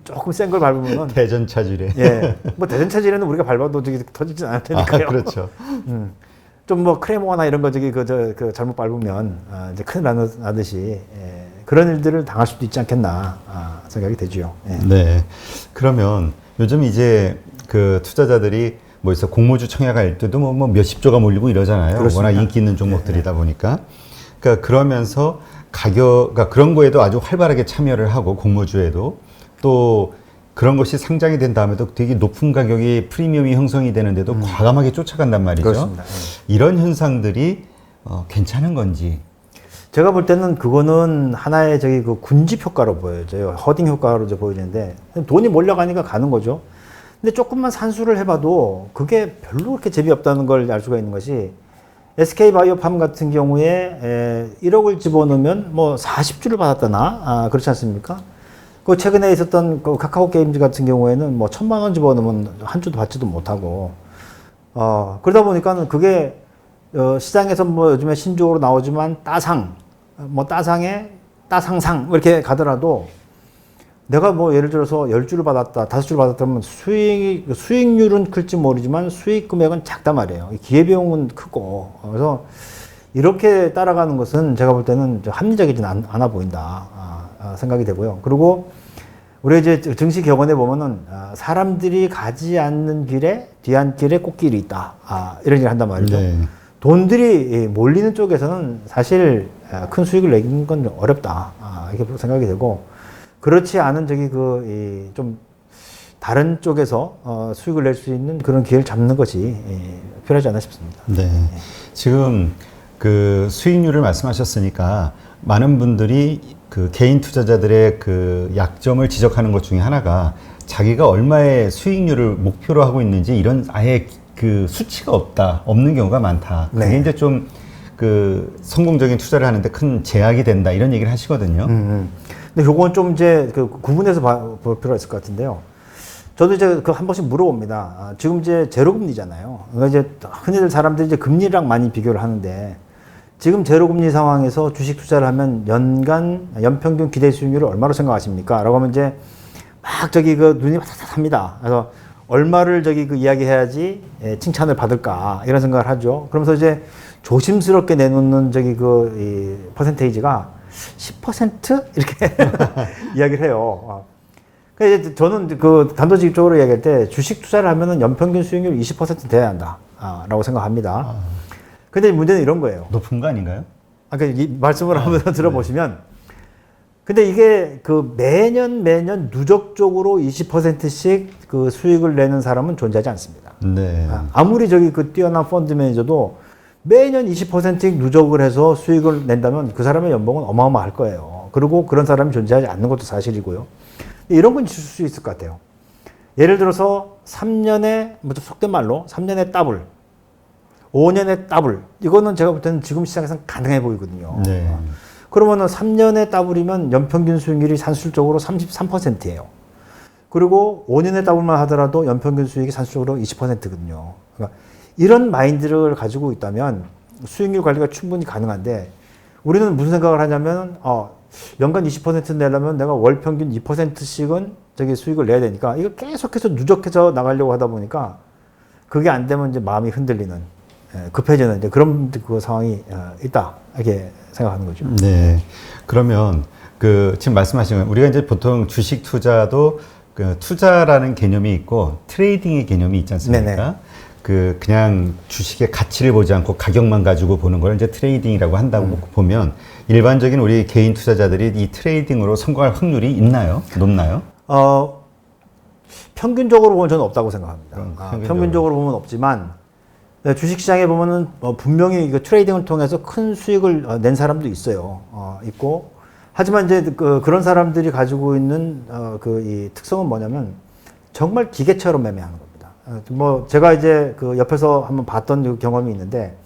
조금 센 걸 밟으면은 대전차 지뢰. 예, 뭐 대전차 지뢰는 우리가 밟아도 저기 터지진 않을 테니까요. 그렇죠. 좀 뭐 크레모나 이런 거 저기 잘못 밟으면 이제 큰일 나듯이 그런 일들을 당할 수도 있지 않겠나 생각이 되죠. 예. 네. 그러면 요즘 이제 그 투자자들이 뭐 있어 공모주 청약할 때도 뭐 몇십 조가 몰리고 이러잖아요. 그렇습니다. 워낙 인기 있는 종목들이다 보니까. 그러니까 그러면서 그러니까 그런 거에도 아주 활발하게 참여를 하고 공모주에도 또 그런 것이 상장이 된 다음에도 되게 높은 가격이 프리미엄이 형성이 되는데도 과감하게 쫓아간단 말이죠. 그렇습니다. 이런 현상들이 괜찮은 건지. 제가 볼 때는 그거는 하나의 저기 그 군집 효과로 보여져요. 허딩 효과로 보이는데 돈이 몰려가니까 가는 거죠. 근데 조금만 산수를 해봐도 그게 별로 그렇게 재미없다는 걸 알 수가 있는 것이 SK바이오팜 같은 경우에 1억을 집어넣으면 뭐 40주를 받았다나 그렇지 않습니까? 그 최근에 있었던 그 카카오 게임즈 같은 경우에는 뭐 1,000만 원 집어넣으면 한 주도 받지도 못하고 그러다 보니까는 그게 시장에서 뭐 요즘에 신조어로 나오지만 따상 뭐 따상에 따상상 이렇게 가더라도 내가 뭐 예를 들어서 10주를 받았다, 5주를 받았다면 수익률은 클지 모르지만 수익 금액은 작단 말이에요. 기회비용은 크고. 그래서 이렇게 따라가는 것은 제가 볼 때는 합리적이진 않아 보인다 생각이 되고요. 그리고 우리 이제 증시 격언에 보면은 사람들이 가지 않는 길에 뒤안길에 꽃길이 있다. 이런 얘기를 한단 말이죠. 네. 돈들이 몰리는 쪽에서는 사실 큰 수익을 내기는 건 어렵다. 이렇게 생각이 되고 그렇지 않은 저기 좀 다른 쪽에서 수익을 낼 수 있는 그런 기회를 잡는 것이 필요하지 않나 싶습니다. 네. 지금 그 수익률을 말씀하셨으니까 많은 분들이 그 개인 투자자들의 그 약점을 지적하는 것 중에 하나가 자기가 얼마의 수익률을 목표로 하고 있는지 이런 아예 그 수치가 없는 경우가 많다. 그게 네. 이제 좀 그 성공적인 투자를 하는데 큰 제약이 된다 이런 얘기를 하시거든요. 근데 요건 좀 이제 그 구분해서 볼 필요가 있을 것 같은데요. 저도 이제 그 한 번씩 물어봅니다. 지금 이제 제로금리잖아요. 그러니까 이제 흔히들 사람들이 이제 금리랑 많이 비교를 하는데 지금 제로금리 상황에서 주식 투자를 하면 연평균 기대 수익률을 얼마로 생각하십니까? 라고 하면 이제 막 저기 그 눈이 화사합니다. 그래서 얼마를 저기 그 이야기해야지 칭찬을 받을까 이런 생각을 하죠. 그러면서 이제 조심스럽게 내놓는 저기 이 퍼센테이지가 10% 이렇게 이야기를 해요. 그러니까 이제 저는 그 단도직입적으로 이야기할 때 주식 투자를 하면은 연평균 수익률 20% 돼야 한다. 라고 생각합니다. 근데 문제는 이런 거예요. 높은 거 아닌가요? 아까 이 말씀을 한번 들어보시면 근데 이게 그 매년 누적적으로 20%씩 그 수익을 내는 사람은 존재하지 않습니다. 네. 아무리 저기 그 뛰어난 펀드 매니저도 매년 20%씩 누적을 해서 수익을 낸다면 그 사람의 연봉은 어마어마할 거예요. 그리고 그런 사람이 존재하지 않는 것도 사실이고요. 이런 건 있을 수 있을 것 같아요. 예를 들어서 3년에, 뭐 속된 말로 3년에 더블, 5년에 더블. 이거는 제가 볼 때는 지금 시장에서는 가능해 보이거든요. 네. 그러면은 3년에 더블이면 연평균 수익률이 산술적으로 33%예요. 그리고 5년에 더블만 하더라도 연평균 수익이 산술적으로 20%거든요. 그러니까 이런 마인드를 가지고 있다면 수익률 관리가 충분히 가능한데 우리는 무슨 생각을 하냐면 연간 20% 내려면 내가 월 평균 2%씩은 저기 수익을 내야 되니까 이거 계속해서 누적해서 나가려고 하다 보니까 그게 안 되면 이제 마음이 흔들리는 급해지는 이제 그런 그 상황이 있다 이렇게 생각하는 거죠. 네. 그러면 그 지금 말씀하신 우리가 이제 보통 주식 투자도 그 투자라는 개념이 있고 트레이딩의 개념이 있지 않습니까? 네네. 그냥 주식의 가치를 보지 않고 가격만 가지고 보는 걸 이제 트레이딩이라고 한다고 보면 일반적인 우리 개인 투자자들이 이 트레이딩으로 성공할 확률이 있나요? 높나요? 평균적으로 보면 저는 없다고 생각합니다. 평균적으로 보면 없지만 주식시장에 보면은 분명히 그 트레이딩을 통해서 큰 수익을 낸 사람도 있어요. 있고 하지만 이제 그런 사람들이 가지고 있는 이 특성은 뭐냐면 정말 기계처럼 매매하는 겁니다. 뭐 제가 이제 그 옆에서 한번 봤던 그 경험이 있는데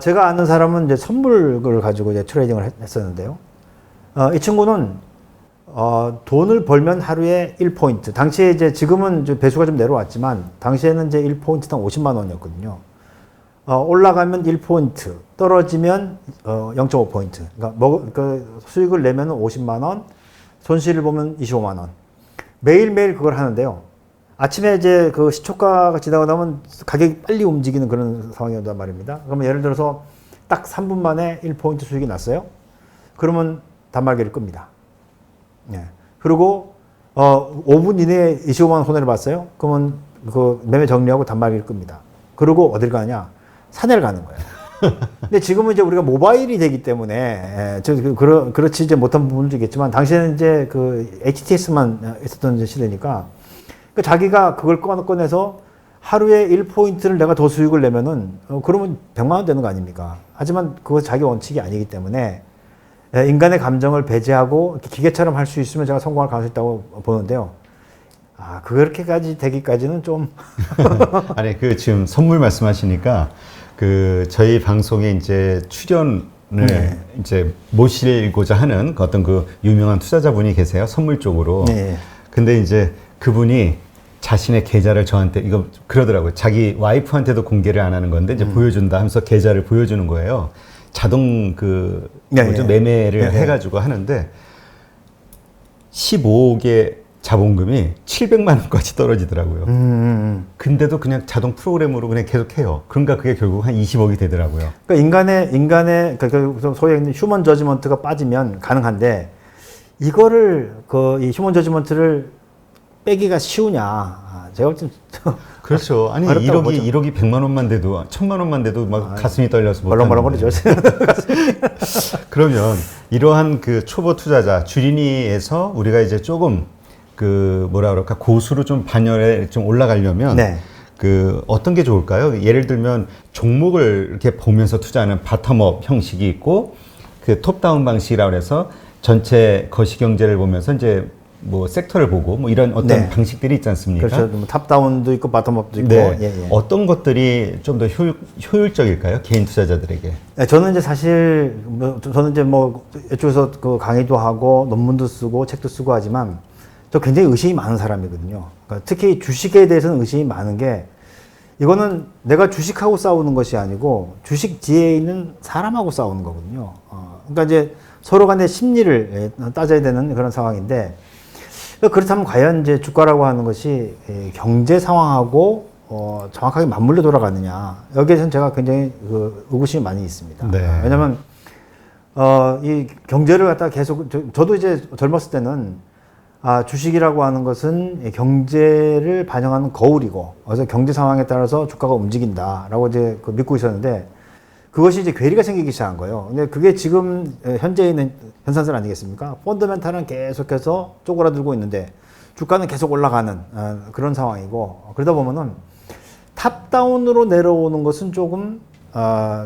제가 아는 사람은 이제 선물을 가지고 이제 트레이딩을 했었는데요. 이 친구는 돈을 벌면 하루에 1포인트. 당시에 이제 지금은 이제 배수가 좀 내려왔지만 당시에는 이제 1포인트당 50만 원이었거든요. 올라가면 1포인트, 떨어지면 0.5포인트. 그러니까 그 수익을 내면 50만 원, 손실을 보면 25만 원. 매일매일 그걸 하는데요. 아침에 이제 그 시초가가 지나고 나면 가격이 빨리 움직이는 그런 상황이었단 말입니다. 그러면 예를 들어서 딱 3분 만에 1포인트 수익이 났어요. 그러면 단말기를 끕니다. 예. 그리고 5분 이내에 25만 원 손해를 봤어요. 그러면 그 매매 정리하고 단말기를 끕니다. 그리고 어딜 가냐? 산에를 가는 거예요. 근데 지금은 이제 우리가 모바일이 되기 때문에 그렇지 이제 못한 부분도 있겠지만 당시에는 이제 그 HTS만 있었던 이제 시대니까 그 자기가 그걸 꺼내서 하루에 1포인트를 내가 더 수익을 내면은 그러면 100만 원 되는 거 아닙니까? 하지만 그거 자기 원칙이 아니기 때문에 인간의 감정을 배제하고 기계처럼 할 수 있으면 제가 성공할 가능성이 있다고 보는데요. 아, 그렇게까지 되기까지는 좀. 아니, 그 지금 선물 말씀하시니까 그 저희 방송에 이제 출연을 네. 이제 모시고자 하는 그 어떤 그 유명한 투자자분이 계세요. 선물 쪽으로. 네. 근데 이제 그분이 자신의 계좌를 저한테 이거 그러더라고요. 자기 와이프한테도 공개를 안 하는 건데 이제 보여준다 하면서 계좌를 보여주는 거예요. 자동 그 뭐죠? 매매를 해가지고 하는데 15억의 자본금이 700만 원까지 떨어지더라고요. 근데도 그냥 자동 프로그램으로 그냥 계속 해요. 그러니까 그게 결국 한 20억이 되더라고요. 그러니까 인간의 소위 휴먼 저지먼트가 빠지면 가능한데 이거를 이 휴먼 저지먼트를 빼기가 쉬우냐? 제가 볼 땐 그렇죠. 아니 1억이 100만 원만 돼도 1000만 원만 돼도 막 가슴이 떨려서 못 벌렁벌렁거리죠. 그러면 이러한 그 초보 투자자 주린이에서 우리가 이제 조금 그 뭐라 그럴까 고수로 좀 반열에 좀 올라가려면 네. 그 어떤 게 좋을까요? 예를 들면 종목을 이렇게 보면서 투자하는 바텀업 형식이 있고 그 톱다운 방식이라고 해서 전체 거시경제를 보면서 이제 뭐 섹터를 보고 뭐 이런 어떤 네. 방식들이 있지 않습니까? 그렇죠. 뭐 탑다운도 있고 바텀업도 있고. 네. 예. 어떤 것들이 좀 더 효율적일까요? 개인 투자자들에게. 네, 저는 이제 사실 저는 이제 뭐 이쪽에서 그 강의도 하고 논문도 쓰고 책도 쓰고 하지만 저 굉장히 의식이 많은 사람이거든요. 그러니까 특히 주식에 대해서는 의식이 많은 게 이거는 내가 주식하고 싸우는 것이 아니고 주식 뒤에 있는 사람하고 싸우는 거거든요. 그러니까 이제 서로 간의 심리를 따져야 되는 그런 상황인데 그렇다면 과연 이제 주가라고 하는 것이 경제 상황하고 정확하게 맞물려 돌아가느냐 여기에서는 제가 굉장히 그 의구심이 많이 있습니다. 네. 왜냐하면 이 경제를 갖다가 계속 저도 이제 젊었을 때는 주식이라고 하는 것은 경제를 반영하는 거울이고 그래서 경제 상황에 따라서 주가가 움직인다라고 이제 믿고 있었는데 그것이 이제 괴리가 생기기 시작한 거예요. 근데 그게 지금 현재 있는 현상들 아니겠습니까? 펀더멘탈은 계속해서 쪼그라들고 있는데 주가는 계속 올라가는 그런 상황이고 그러다 보면은 탑다운으로 내려오는 것은 조금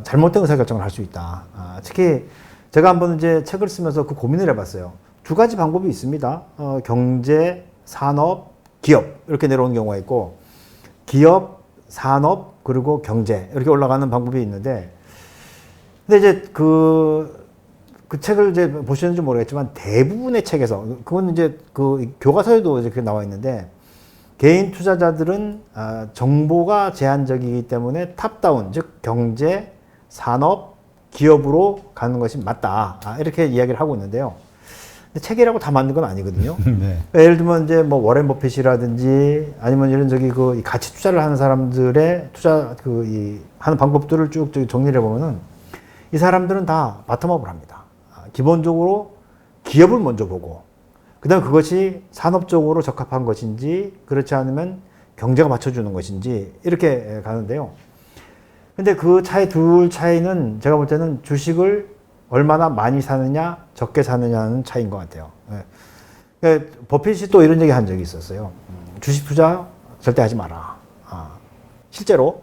잘못된 의사결정을 할 수 있다. 특히 제가 한번 이제 책을 쓰면서 그 고민을 해봤어요. 두 가지 방법이 있습니다. 경제, 산업, 기업 이렇게 내려오는 경우가 있고 기업, 산업 그리고 경제 이렇게 올라가는 방법이 있는데 근데 이제 그 책을 이제 보셨는지 모르겠지만 대부분의 책에서 그건 이제 그 교과서에도 이렇게 나와 있는데 개인 투자자들은 정보가 제한적이기 때문에 탑다운 즉 경제, 산업, 기업으로 가는 것이 맞다 이렇게 이야기를 하고 있는데요. 근데 책이라고 다 맞는 건 아니거든요. 네. 예를 들면 이제 뭐 워렌 버핏이라든지 아니면 이런 그 가치 투자를 하는 사람들의 투자 하는 방법들을 쭉 정리를 해보면은 이 사람들은 다 바텀업을 합니다. 기본적으로 기업을 먼저 보고 그다음 그것이 산업적으로 적합한 것인지 그렇지 않으면 경제가 받쳐주는 것인지 이렇게 가는데요. 근데 그 둘 차이는 제가 볼 때는 주식을 얼마나 많이 사느냐 적게 사느냐는 차이인 것 같아요. 그러니까 버핏이 또 이런 얘기 한 적이 있었어요. 주식 투자 절대 하지 마라. 실제로.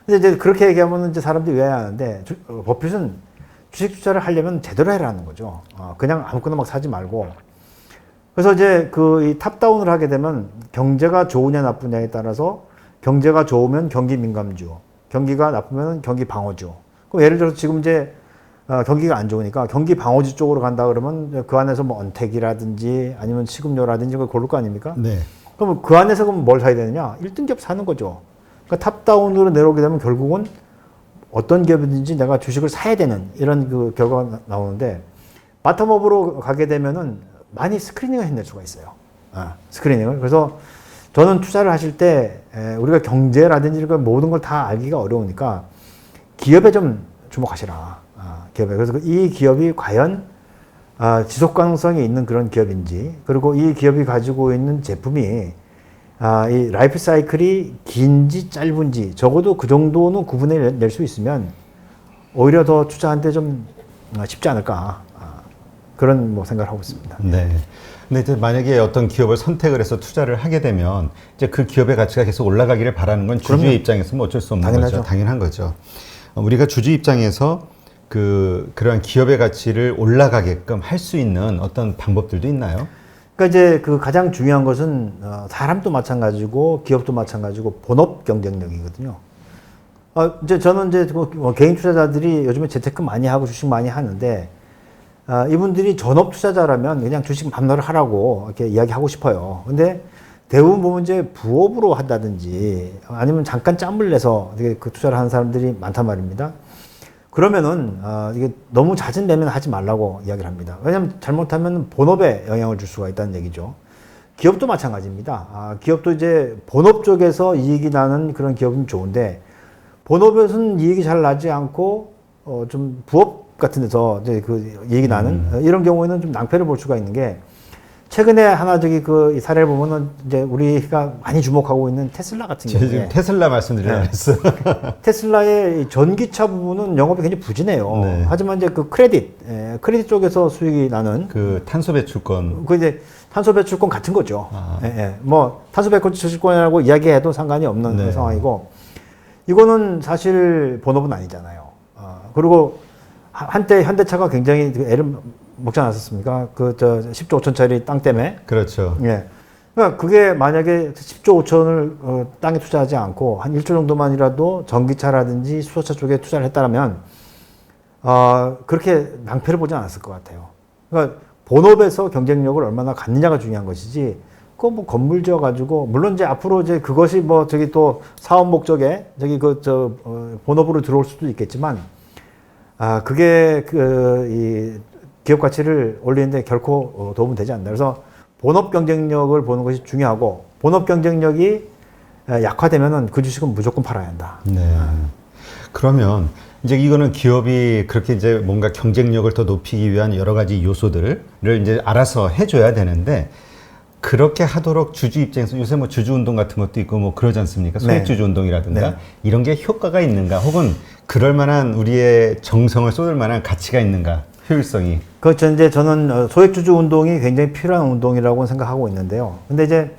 근데 이제 그렇게 얘기하면 이제 사람들이 의아해하는데 버핏은 주식 투자를 하려면 제대로 해라는 거죠. 그냥 아무거나 막 사지 말고. 그래서 이제 이 탑다운을 하게 되면 경제가 좋으냐 나쁘냐에 따라서 경제가 좋으면 경기 민감주, 경기가 나쁘면 경기 방어주. 그럼 예를 들어서 지금 이제 경기가 안 좋으니까 경기 방어주 쪽으로 간다 그러면 그 안에서 뭐 언택이라든지 아니면 식음료라든지 그걸 고를 거 아닙니까? 네. 그러면 그 안에서 그럼 뭘 사야 되느냐? 1등기업 사는 거죠. 그러니까 탑다운으로 내려오게 되면 결국은 어떤 기업이든지 내가 주식을 사야 되는 이런 그 결과가 나오는데 바텀업으로 가게 되면은 많이 스크리닝을 해낼 수가 있어요. 스크리닝을. 그래서 저는 투자를 하실 때 우리가 경제라든지 이런 모든 걸 다 알기가 어려우니까 기업에 좀 주목하시라. 기업에. 그래서 이 기업이 과연 지속 가능성이 있는 그런 기업인지 그리고 이 기업이 가지고 있는 제품이 이 라이프 사이클이 긴지 짧은지 적어도 그 정도는 구분해 낼 수 있으면 오히려 더 투자하는데 좀 쉽지 않을까 그런 뭐 생각을 하고 있습니다. 네. 근데 이제 만약에 어떤 기업을 선택을 해서 투자를 하게 되면 이제 그 기업의 가치가 계속 올라가기를 바라는 건 주주의 그럼요. 입장에서 뭐 어쩔 수 없는 당연하죠. 거죠. 당연한 거죠. 우리가 주주 입장에서 그러한 기업의 가치를 올라가게끔 할 수 있는 어떤 방법들도 있나요? 그러니까 이제 그 가장 중요한 것은 사람도 마찬가지고 기업도 마찬가지고 본업 경쟁력이거든요. 이제 저는 이제 뭐 개인 투자자들이 요즘에 재테크 많이 하고 주식 많이 하는데 이분들이 전업 투자자라면 그냥 주식 맘대로 하라고 이렇게 이야기하고 싶어요. 근데 대부분 보면 이제 부업으로 한다든지 아니면 잠깐 짬을 내서 그 투자를 하는 사람들이 많단 말입니다. 그러면은 이게 너무 잦은 매매는 하지 말라고 이야기를 합니다. 왜냐하면 잘못하면 본업에 영향을 줄 수가 있다는 얘기죠. 기업도 마찬가지입니다. 기업도 이제 본업 쪽에서 이익이 나는 그런 기업은 좋은데 본업에서는 이익이 잘 나지 않고 좀 부업 같은 데서 이제 그 이익이 나는 이런 경우에는 좀 낭패를 볼 수가 있는 게 최근에 하나 이 사례를 보면은 이제 우리가 많이 주목하고 있는 테슬라 같은 제가 경우에 지금 테슬라 말씀드리려고 했어요. 테슬라의 전기차 부분은 영업이 굉장히 부진해요. 네. 하지만 이제 그 크레딧 쪽에서 수익이 나는 그 탄소 배출권. 그 이제 탄소 배출권 같은 거죠. 아. 뭐 탄소 배출권이라고 이야기해도 상관이 없는 네. 상황이고 이거는 사실 본업은 아니잖아요. 그리고 한때 현대차가 굉장히 애를 먹지 않았었습니까? 10조 5천짜리 땅 때문에. 그렇죠. 예. 그러니까 그게 만약에 10조 5천을 땅에 투자하지 않고 한 1조 정도만이라도 전기차라든지 수소차 쪽에 투자를 했다면 그렇게 낭패를 보지 않았을 것 같아요. 그러니까 본업에서 경쟁력을 얼마나 갖느냐가 중요한 것이지 그거 뭐 건물 지어 가지고 물론 이제 앞으로 이제 그것이 뭐 저기 또 사업 목적에 본업으로 들어올 수도 있겠지만 그게 이 기업 가치를 올리는데 결코 도움은 되지 않는다. 그래서 본업 경쟁력을 보는 것이 중요하고 본업 경쟁력이 약화되면은 그 주식은 무조건 팔아야 한다. 네. 그러면 이제 이거는 기업이 그렇게 이제 뭔가 경쟁력을 더 높이기 위한 여러 가지 요소들을 이제 알아서 해줘야 되는데 그렇게 하도록 주주 입장에서 요새 뭐 주주 운동 같은 것도 있고 뭐 그러지 않습니까? 소액주주 운동이라든가 네. 이런 게 효과가 있는가 혹은 그럴 만한 우리의 정성을 쏟을 만한 가치가 있는가 효율성이. 그렇죠. 이제 저는 소액주주 운동이 굉장히 필요한 운동이라고 생각하고 있는데요. 근데 이제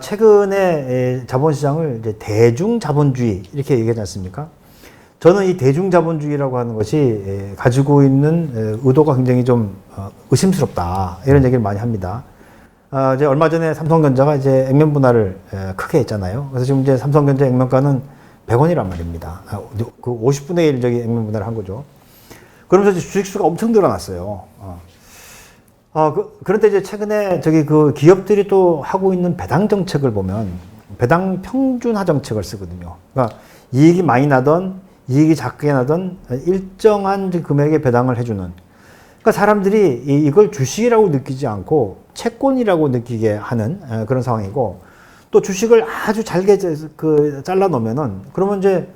최근에 자본시장을 이제 대중자본주의 이렇게 얘기하지 않습니까? 저는 이 대중자본주의라고 하는 것이 가지고 있는 의도가 굉장히 좀 의심스럽다 이런 얘기를 많이 합니다. 이제 얼마 전에 삼성전자가 이제 액면 분할을 크게 했잖아요. 그래서 지금 이제 삼성전자 액면가는 100원이란 말입니다. 그 50분의 1 저기 액면 분할을 한 거죠. 그러면서 이제 주식수가 엄청 늘어났어요. 그런데 이제 최근에 그 기업들이 또 하고 있는 배당 정책을 보면 배당 평준화 정책을 쓰거든요. 그러니까 이익이 많이 나던 이익이 작게 나던 일정한 금액의 배당을 해주는. 그러니까 사람들이 이걸 주식이라고 느끼지 않고 채권이라고 느끼게 하는 그런 상황이고 또 주식을 아주 잘게 잘라 놓으면은 그러면 이제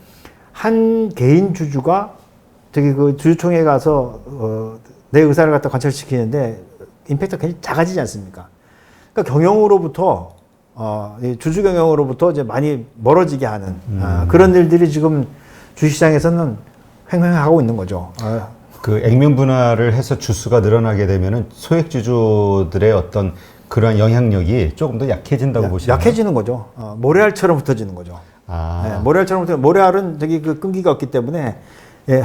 한 개인 주주가 그 주주총회에 가서 내 의사를 갖다 관철시키는데 임팩트가 굉장히 작아지지 않습니까? 그러니까 경영으로부터 주주 경영으로부터 이제 많이 멀어지게 하는 그런 일들이 지금 주식시장에서는 횡행하고 있는 거죠. 그 액면 분할을 해서 주수가 늘어나게 되면은 소액주주들의 어떤 그러한 영향력이 조금 더 약해진다고 보시나요? 약해지는 거죠. 모래알처럼 붙어지는 거죠. 네, 모래알처럼 모래알은 그 끈기가 없기 때문에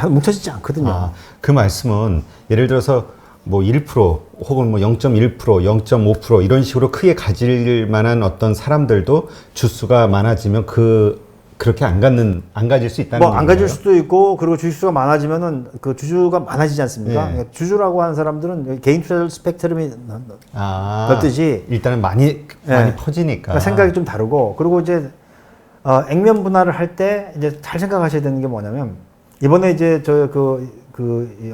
뭉쳐지지 않거든요. 그 말씀은 예를 들어서 뭐 1% 혹은 뭐 0.1%, 0.5% 이런 식으로 크게 가질 만한 어떤 사람들도 주수가 많아지면 그렇게 안 가질 수 있다는 건가요? 안 가질 수도 있고 그리고 주식수가 많아지면은 그 주주가 많아지지 않습니까? 네. 주주라고 하는 사람들은 개인 투자자 스펙트럼이 넓듯이 일단은 많이 퍼지니까 그러니까 생각이 좀 다르고 그리고 이제 액면 분할을 할 때 이제 잘 생각하셔야 되는 게 뭐냐면 이번에 이제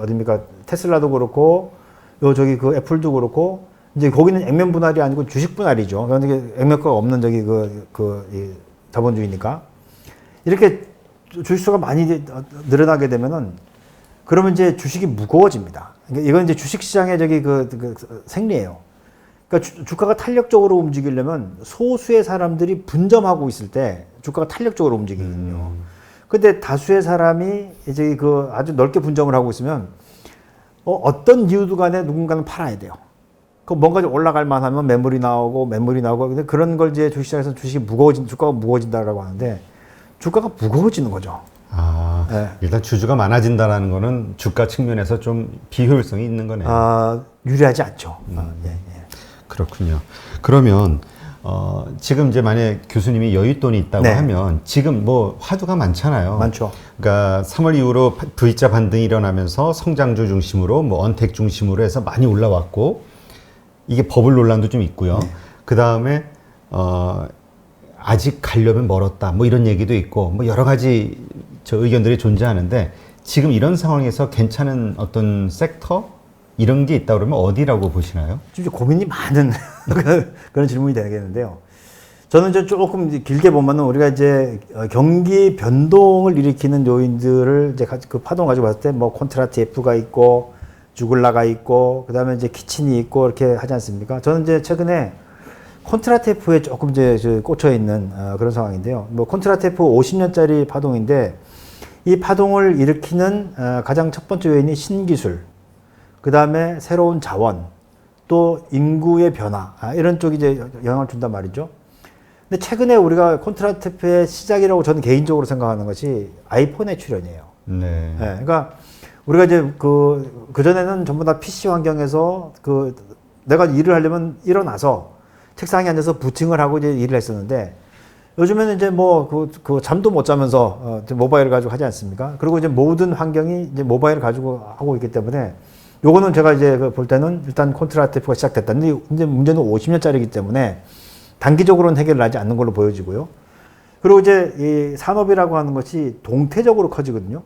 어딥니까 테슬라도 그렇고 그 애플도 그렇고 이제 거기는 액면 분할이 아니고 주식 분할이죠. 그런데 액면가가 없는 이 자본주의니까 이렇게 주식수가 많이 늘어나게 되면은 그러면 이제 주식이 무거워집니다. 그러니까 이건 이제 주식시장의 생리예요. 그러니까 주가가 탄력적으로 움직이려면 소수의 사람들이 분점하고 있을 때 주가가 탄력적으로 움직이거든요. 근데 다수의 사람이 이제 그 아주 넓게 분점을 하고 있으면 어떤 이유도 간에 누군가는 팔아야 돼요. 그 뭔가 좀 올라갈 만하면 매물이 나오고 근데 그런 걸 이제 주식시장에서 주식이 주가가 무거워진다라고 하는데 주가가 무거워지는 거죠. 아, 네. 일단 주주가 많아진다는 거는 주가 측면에서 좀 비효율성이 있는 거네요. 유리하지 않죠. 예. 그렇군요. 그러면 지금 이제 만약 교수님이 여윳돈이 있다고 네. 하면 지금 뭐 화두가 많잖아요. 많죠. 그러니까 3월 이후로 V자 반등이 일어나면서 성장주 중심으로 뭐 언택 중심으로 해서 많이 올라왔고 이게 버블 논란도 좀 있고요. 네. 그 다음에 아직 가려면 멀었다. 뭐 이런 얘기도 있고 뭐 여러 가지 저 의견들이 존재하는데 지금 이런 상황에서 괜찮은 어떤 섹터 이런 게 있다 그러면 어디라고 보시나요? 좀 고민이 많은 그런 질문이 되겠는데요. 저는 이제 조금 길게 보면은 우리가 이제 경기 변동을 일으키는 요인들을 이제 그 파동 가지고 봤을 때 뭐 콘트라TF가 있고 주글라가 있고 그다음에 이제 키친이 있고 이렇게 하지 않습니까? 저는 이제 최근에 콘트라TF에 조금 이제 꽂혀 있는 그런 상황인데요. 뭐 콘트라TF 50년짜리 파동인데 이 파동을 일으키는 가장 첫 번째 요인이 신기술, 그 다음에 새로운 자원, 또 인구의 변화 이런 쪽이 이제 영향을 준단 말이죠. 근데 최근에 우리가 콘트라TF의 시작이라고 저는 개인적으로 생각하는 것이 아이폰의 출현이에요. 네. 그러니까 우리가 이제 그 전에는 전부 다 PC 환경에서 내가 일을 하려면 일어나서 책상에 앉아서 부팅을 하고 이제 일을 했었는데 요즘에는 이제 뭐 잠도 못 자면서 모바일을 가지고 하지 않습니까? 그리고 이제 모든 환경이 이제 모바일을 가지고 하고 있기 때문에 요거는 제가 이제 볼 때는 일단 콘트라TF가 시작됐다. 근데 문제는 50년짜리이기 때문에 단기적으로는 해결을 하지 않는 걸로 보여지고요. 그리고 이제 이 산업이라고 하는 것이 동태적으로 커지거든요.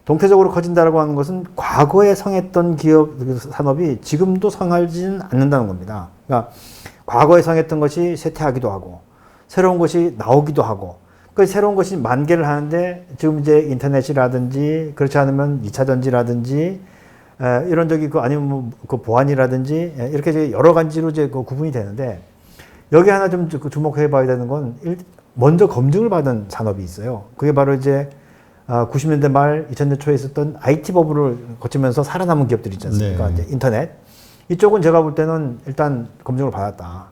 동태적으로 커진다라고 하는 것은 과거에 성했던 기업 산업이 지금도 성하지는 않는다는 겁니다. 그러니까 과거에 성했던 것이 쇠퇴하기도 하고 새로운 것이 나오기도 하고 그 새로운 것이 만개를 하는데 지금 이제 인터넷이라든지 그렇지 않으면 2차 전지라든지 이런 아니면 뭐 보안이라든지 이렇게 이제 여러 가지로 이제 구분이 되는데 여기 하나 좀 주목해 봐야 되는 건 먼저 검증을 받은 산업이 있어요. 그게 바로 이제 90년대 말 2000년 초에 있었던 IT 버블을 거치면서 살아남은 기업들이 있지 않습니까? 네. 이제 인터넷. 이쪽은 제가 볼 때는 일단 검증을 받았다.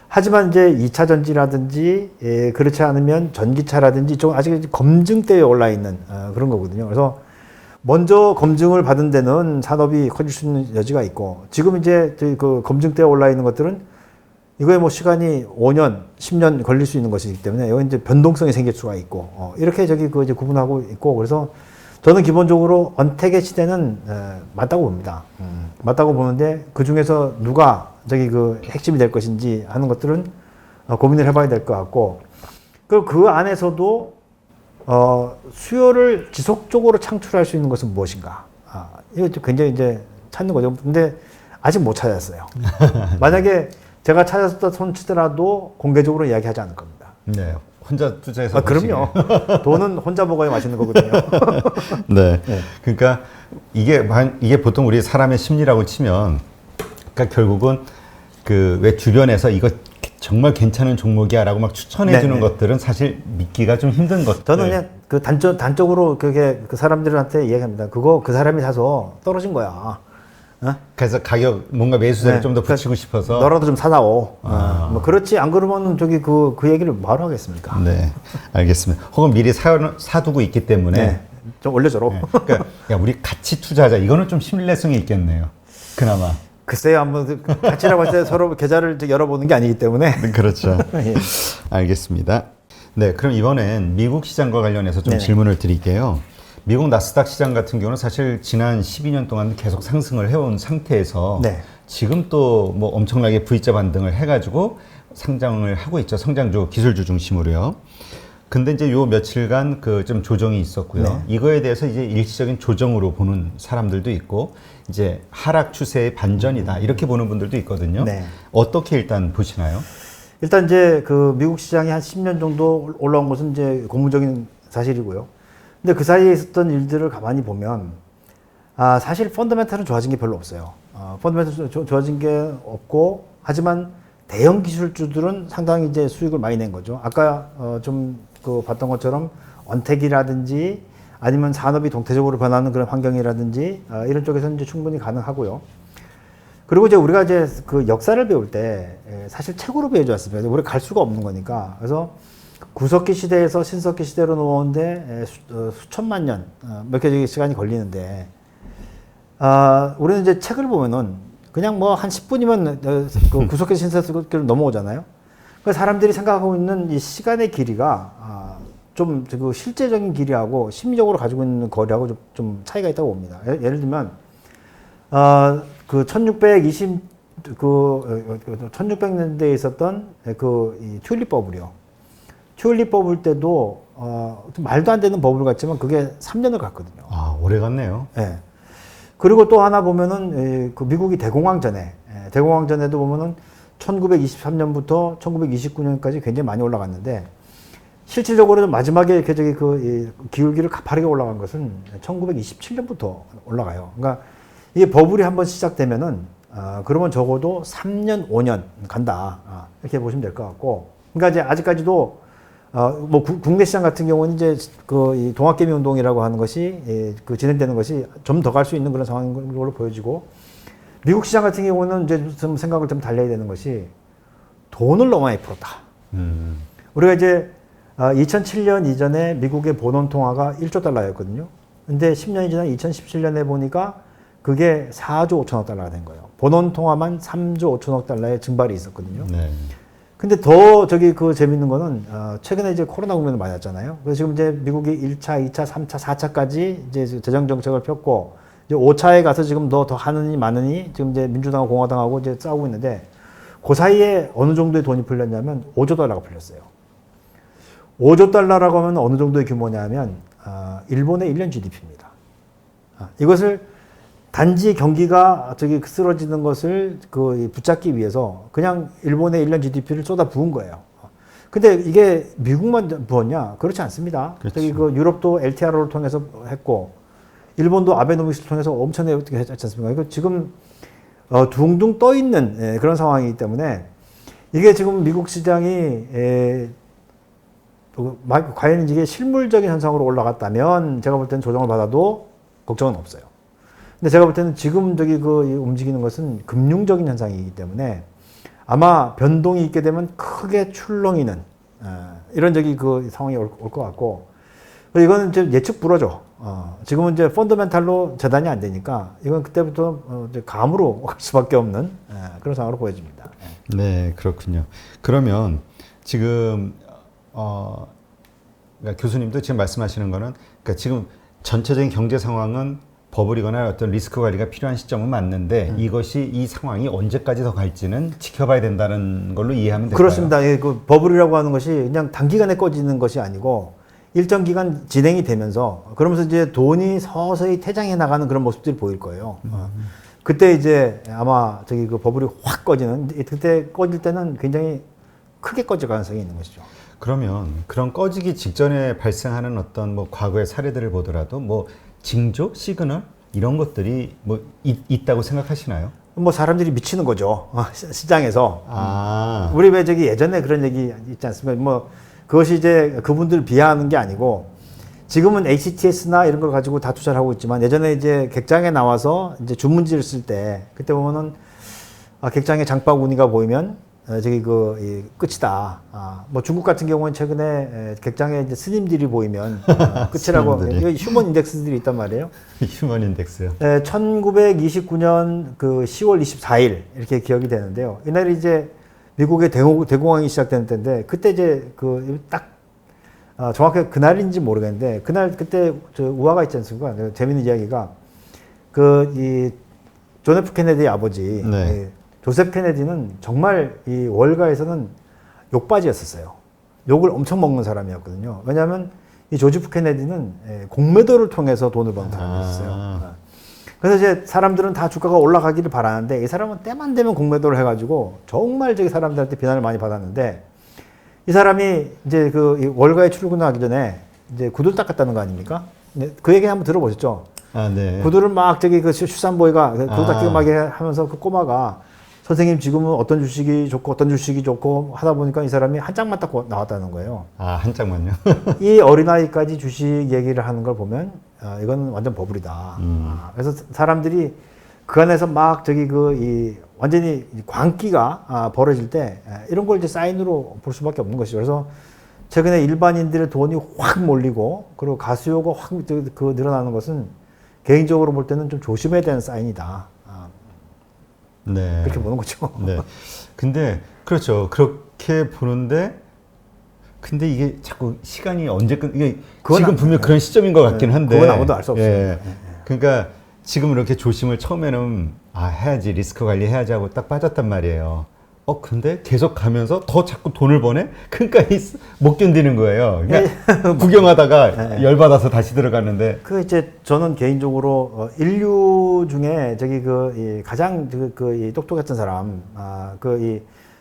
하지만 이제 2차 전지라든지 그렇지 않으면 전기차라든지 이쪽은 아직 검증대에 올라 있는 그런 거거든요. 그래서 먼저 검증을 받은 데는 산업이 커질 수 있는 여지가 있고 지금 이제 그 검증대에 올라 있는 것들은 이거에 뭐 시간이 5년, 10년 걸릴 수 있는 것이기 때문에 여기 이제 변동성이 생길 수가 있고 이렇게 이제 구분하고 있고 그래서 저는 기본적으로 언택의 시대는 맞다고 봅니다. 맞다고 보는데 그 중에서 누가 핵심이 될 것인지 하는 것들은 고민을 해봐야 될 것 같고 그 안에서도 수요를 지속적으로 창출할 수 있는 것은 무엇인가? 이거 굉장히 이제 찾는 거죠. 근데 아직 못 찾았어요. 만약에 제가 찾았다 손치더라도 공개적으로 이야기하지 않을 겁니다. 네. 혼자 투자해서 그럼요. 돈은 혼자 먹어야 맛있는 거거든요. 네. 네. 그러니까 이게 보통 우리 사람의 심리라고 치면 그러니까 결국은 왜 주변에서 이거 정말 괜찮은 종목이야라고 막 추천해 주는 것들은 사실 믿기가 좀 힘든 것들. 저는 그냥 단적으로 그 사람들한테 이야기합니다. 그 사람이 사서 떨어진 거야. 그래서 가격 뭔가 매수세를 좀 더 붙이고 싶어서 너라도 좀 사다오. 뭐 그렇지 안 그러면 그 얘기를 뭐하러 하겠습니까? 네, 알겠습니다. 혹은 미리 사두고 있기 때문에 좀 올려줘로. 네. 그러니까 야, 우리 같이 투자하자. 이거는 좀 신뢰성이 있겠네요. 그나마. 글쎄요, 한번 같이라고 할 때 서로 계좌를 열어보는 게 아니기 때문에. 그렇죠. 예. 알겠습니다. 네, 그럼 이번엔 미국 시장과 관련해서 좀 질문을 드릴게요. 미국 나스닥 시장 같은 경우는 사실 지난 12년 동안 계속 상승을 해온 상태에서 지금 또 뭐 엄청나게 V자 반등을 해가지고 상장을 하고 있죠. 성장주, 기술주 중심으로요. 근데 이제 요 며칠간 좀 조정이 있었고요. 이거에 대해서 이제 일시적인 조정으로 보는 사람들도 있고, 이제 하락 추세의 반전이다 이렇게 보는 분들도 있거든요. 어떻게 일단 보시나요? 일단 이제 미국 시장이 한 10년 정도 올라온 것은 이제 고무적인 사실이고요. 근데 그 사이에 있었던 일들을 가만히 보면 사실 펀더멘탈은 좋아진 게 별로 없어요. 펀더멘탈 좋아진 게 없고 하지만 대형 기술주들은 상당히 이제 수익을 많이 낸 거죠. 아까 좀 그 봤던 것처럼 언택이라든지 아니면 산업이 동태적으로 변하는 그런 환경이라든지 이런 쪽에서는 이제 충분히 가능하고요. 그리고 이제 우리가 이제 그 역사를 배울 때 사실 책으로 배워져 왔습니다. 우리가 갈 수가 없는 거니까. 그래서 구석기 시대에서 신석기 시대로 넘어오는데 수천만 년, 몇 개의 시간이 걸리는데, 우리는 이제 책을 보면은 그냥 뭐 한 10분이면 그 구석기 신석기를 넘어오잖아요. 그 사람들이 생각하고 있는 이 시간의 길이가 좀 그 실제적인 길이하고 심리적으로 가지고 있는 거리하고 좀 차이가 있다고 봅니다. 예를 들면, 그 1600년대에 있었던 이 튤립 버블이요. 튤립 버블 때도 좀 말도 안 되는 버블 같지만 그게 3년을 갔거든요. 아, 오래 갔네요. 예. 그리고 또 하나 보면은 그 미국이 대공황 전에 대공황 전에도 보면은 1923년부터 1929년까지 굉장히 많이 올라갔는데 실질적으로는 마지막에 이 기울기를 가파르게 올라간 것은 1927년부터 올라가요. 그러니까 이게 버블이 한번 시작되면은 그러면 적어도 3년, 5년 간다. 이렇게 보시면 될 것 같고. 그러니까 이제 아직까지도 뭐 국내 시장 같은 경우는 이제 이 동학개미 운동이라고 하는 것이 그 진행되는 것이 좀 더 갈 수 있는 그런 상황인 걸로 보여지고 미국 시장 같은 경우는 이제 좀 생각을 좀 달려야 되는 것이 돈을 너무 많이 풀었다. 우리가 이제 2007년 이전에 미국의 본원 통화가 1조 달러였거든요. 근데 10년이 지난 2017년에 보니까 그게 4조 5천억 달러가 된 거예요. 본원 통화만 3조 5천억 달러의 증발이 있었거든요. 네. 근데 더 재밌는 거는 최근에 이제 코로나 국면을 맞았잖아요. 그래서 지금 이제 미국이 1차, 2차, 3차, 4차까지 이제 재정 정책을 폈고 이제 5차에 가서 지금 더 하느니 마느니 지금 이제 민주당하고 공화당하고 이제 싸우고 있는데 그 사이에 어느 정도의 돈이 풀렸냐면 5조 달러가 풀렸어요. 5조 달러라고 하면 어느 정도의 규모냐면 일본의 1년 GDP입니다. 이것을 단지 경기가 쓰러지는 것을 붙잡기 위해서 그냥 일본의 1년 GDP를 쏟아 부은 거예요. 근데 이게 미국만 부었냐? 그렇지 않습니다. 그렇죠. 유럽도 LTRO를 통해서 했고, 일본도 아베노믹스를 통해서 엄청나게 했지 않습니까? 이거 지금, 둥둥 떠 있는 그런 상황이기 때문에 이게 지금 미국 시장이, 과연 이게 실물적인 현상으로 올라갔다면 제가 볼 때는 조정을 받아도 걱정은 없어요. 근데 제가 볼 때는 지금 움직이는 것은 금융적인 현상이기 때문에 아마 변동이 있게 되면 크게 출렁이는 이런 상황이 올 것 같고 이거는 이제 예측 불허죠. 지금은 이제 펀더멘탈로 재단이 안 되니까 이건 그때부터 이제 감으로 갈 수밖에 없는 그런 상황으로 보여집니다. 네, 그렇군요. 그러면 지금 그러니까 교수님도 지금 말씀하시는 거는 그러니까 지금 전체적인 경제 상황은 버블이거나 어떤 리스크 관리가 필요한 시점은 맞는데 이것이 이 상황이 언제까지 더 갈지는 지켜봐야 된다는 걸로 이해하면 될까요? 그렇습니다. 그 버블이라고 하는 것이 그냥 단기간에 꺼지는 것이 아니고 일정 기간 진행이 되면서 그러면서 이제 돈이 서서히 퇴장해 나가는 그런 모습들이 보일 거예요. 그때 이제 아마 그 버블이 확 꺼지는 그때 꺼질 때는 굉장히 크게 꺼질 가능성이 있는 것이죠. 그러면 그런 꺼지기 직전에 발생하는 어떤 뭐 과거의 사례들을 보더라도 뭐 징조, 시그널 이런 것들이 뭐 있다고 생각하시나요? 뭐 사람들이 미치는 거죠. 시장에서. 우리 왜 예전에 그런 얘기 있지 않습니까? 뭐 그것이 이제 그분들 비하하는 게 아니고 지금은 HTS나 이런 걸 가지고 다 투자를 하고 있지만 예전에 이제 객장에 나와서 이제 주문지를 쓸 때 그때 보면은 객장에 장바구니가 보이면 끝이다. 뭐 중국 같은 경우는 최근에 객장에 이제 스님들이 보이면 끝이라고 휴먼 인덱스들이 있단 말이에요. 휴먼 인덱스요. 1929년 그 10월 24일 이렇게 기억이 되는데요. 이날이 이제 미국의 대공황이 시작되는 때인데 그때 이제 정확하게 그날인지 모르겠는데 그때 우화가 있지 않습니까? 재밌는 이야기가 존 F 케네디의 아버지. 네. 조셉 케네디는 정말 이 월가에서는 욕바지였었어요. 욕을 엄청 먹는 사람이었거든요. 왜냐하면 이 조지 F 케네디는 공매도를 통해서 돈을 버는 사람이었어요. 그래서 이제 사람들은 다 주가가 올라가기를 바라는데 이 사람은 때만 되면 공매도를 해가지고 정말 사람들한테 비난을 많이 받았는데 이 사람이 이제 이 월가에 출근하기 전에 이제 구두를 닦았다는 거 아닙니까? 그 얘기 한번 들어보셨죠? 네. 구두를 막 슈산보이가 구두 닦기를 막 하면서 그 꼬마가 선생님 지금은 어떤 주식이 좋고 어떤 주식이 좋고 하다 보니까 이 사람이 한 장만 딱 나왔다는 거예요. 아, 한 장만요. 이 어린아이까지 주식 얘기를 하는 걸 보면 이건 완전 버블이다. 그래서 사람들이 그 안에서 막 완전히 광기가 벌어질 때 이런 걸 이제 사인으로 볼 수밖에 없는 것이죠. 그래서 최근에 일반인들의 돈이 확 몰리고 그리고 가수요가 확 늘어나는 것은 개인적으로 볼 때는 좀 조심해야 되는 사인이다. 네. 그렇게 보는 거죠. 네. 근데 그렇죠. 그렇게 보는데 근데 이게 자꾸 시간이 언제 이게 지금 분명 그런 시점인 것 같긴 한데 그건 아무도 알 수 없어요. 예. 그러니까 지금 이렇게 조심을 처음에는 해야지 리스크 관리 해야지 하고 딱 빠졌단 말이에요. 근데 계속 가면서 더 자꾸 돈을 버네? 그러니까 못 견디는 거예요. 그러니까 구경하다가 열받아서 다시 들어갔는데. 이제 저는 개인적으로 인류 중에 이 가장 이 똑똑했던 사람, 이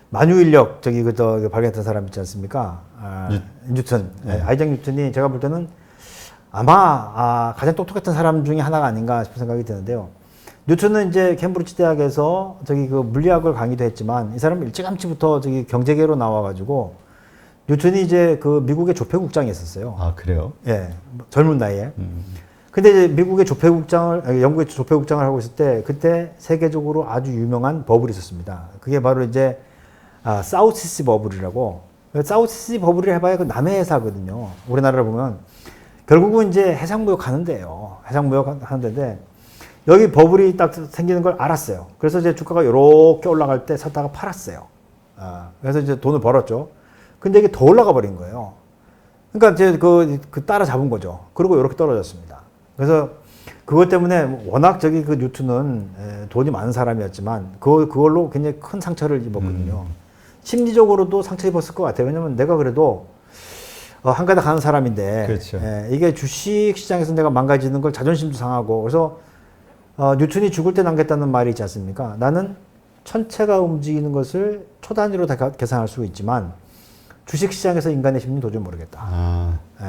만유인력 발견했던 사람 있지 않습니까? 뉴턴. 네. 아이작 뉴턴이 제가 볼 때는 아마 가장 똑똑했던 사람 중에 하나가 아닌가 싶은 생각이 드는데요. 뉴턴은 이제 캠브리지 대학에서 물리학을 강의도 했지만 이 사람은 일찌감치부터 경제계로 나와가지고 뉴턴이 이제 미국의 조폐국장이 있었어요. 아, 그래요? 예, 젊은 나이에. 근데 이제 미국의 영국의 조폐국장을 하고 있을 때 그때 세계적으로 아주 유명한 버블이 있었습니다. 그게 바로 이제 사우스시 버블이라고. 사우스시 버블을 해봐야 그 남해 회사거든요. 우리나라를 보면 결국은 이제 해상무역 하는 데예요. 해상무역 하는 데인데. 여기 버블이 딱 생기는 걸 알았어요. 그래서 이제 주가가 이렇게 올라갈 때 샀다가 팔았어요. 그래서 이제 돈을 벌었죠. 근데 이게 더 올라가 버린 거예요. 그러니까 이제 따라 잡은 거죠. 그리고 이렇게 떨어졌습니다. 그래서 그것 때문에 워낙 뉴턴은 돈이 많은 사람이었지만 그걸로 굉장히 큰 상처를 입었거든요. 심리적으로도 상처 입었을 것 같아요. 왜냐면 내가 그래도 한 가닥 하는 사람인데 그렇죠. 이게 주식 시장에서 내가 망가지는 걸 자존심도 상하고 그래서 뉴턴이 죽을 때 남겼다는 말이 있지 않습니까? 나는 천체가 움직이는 것을 초 단위로 다 계산할 수 있지만 주식시장에서 인간의 심리는 도저히 모르겠다. 네.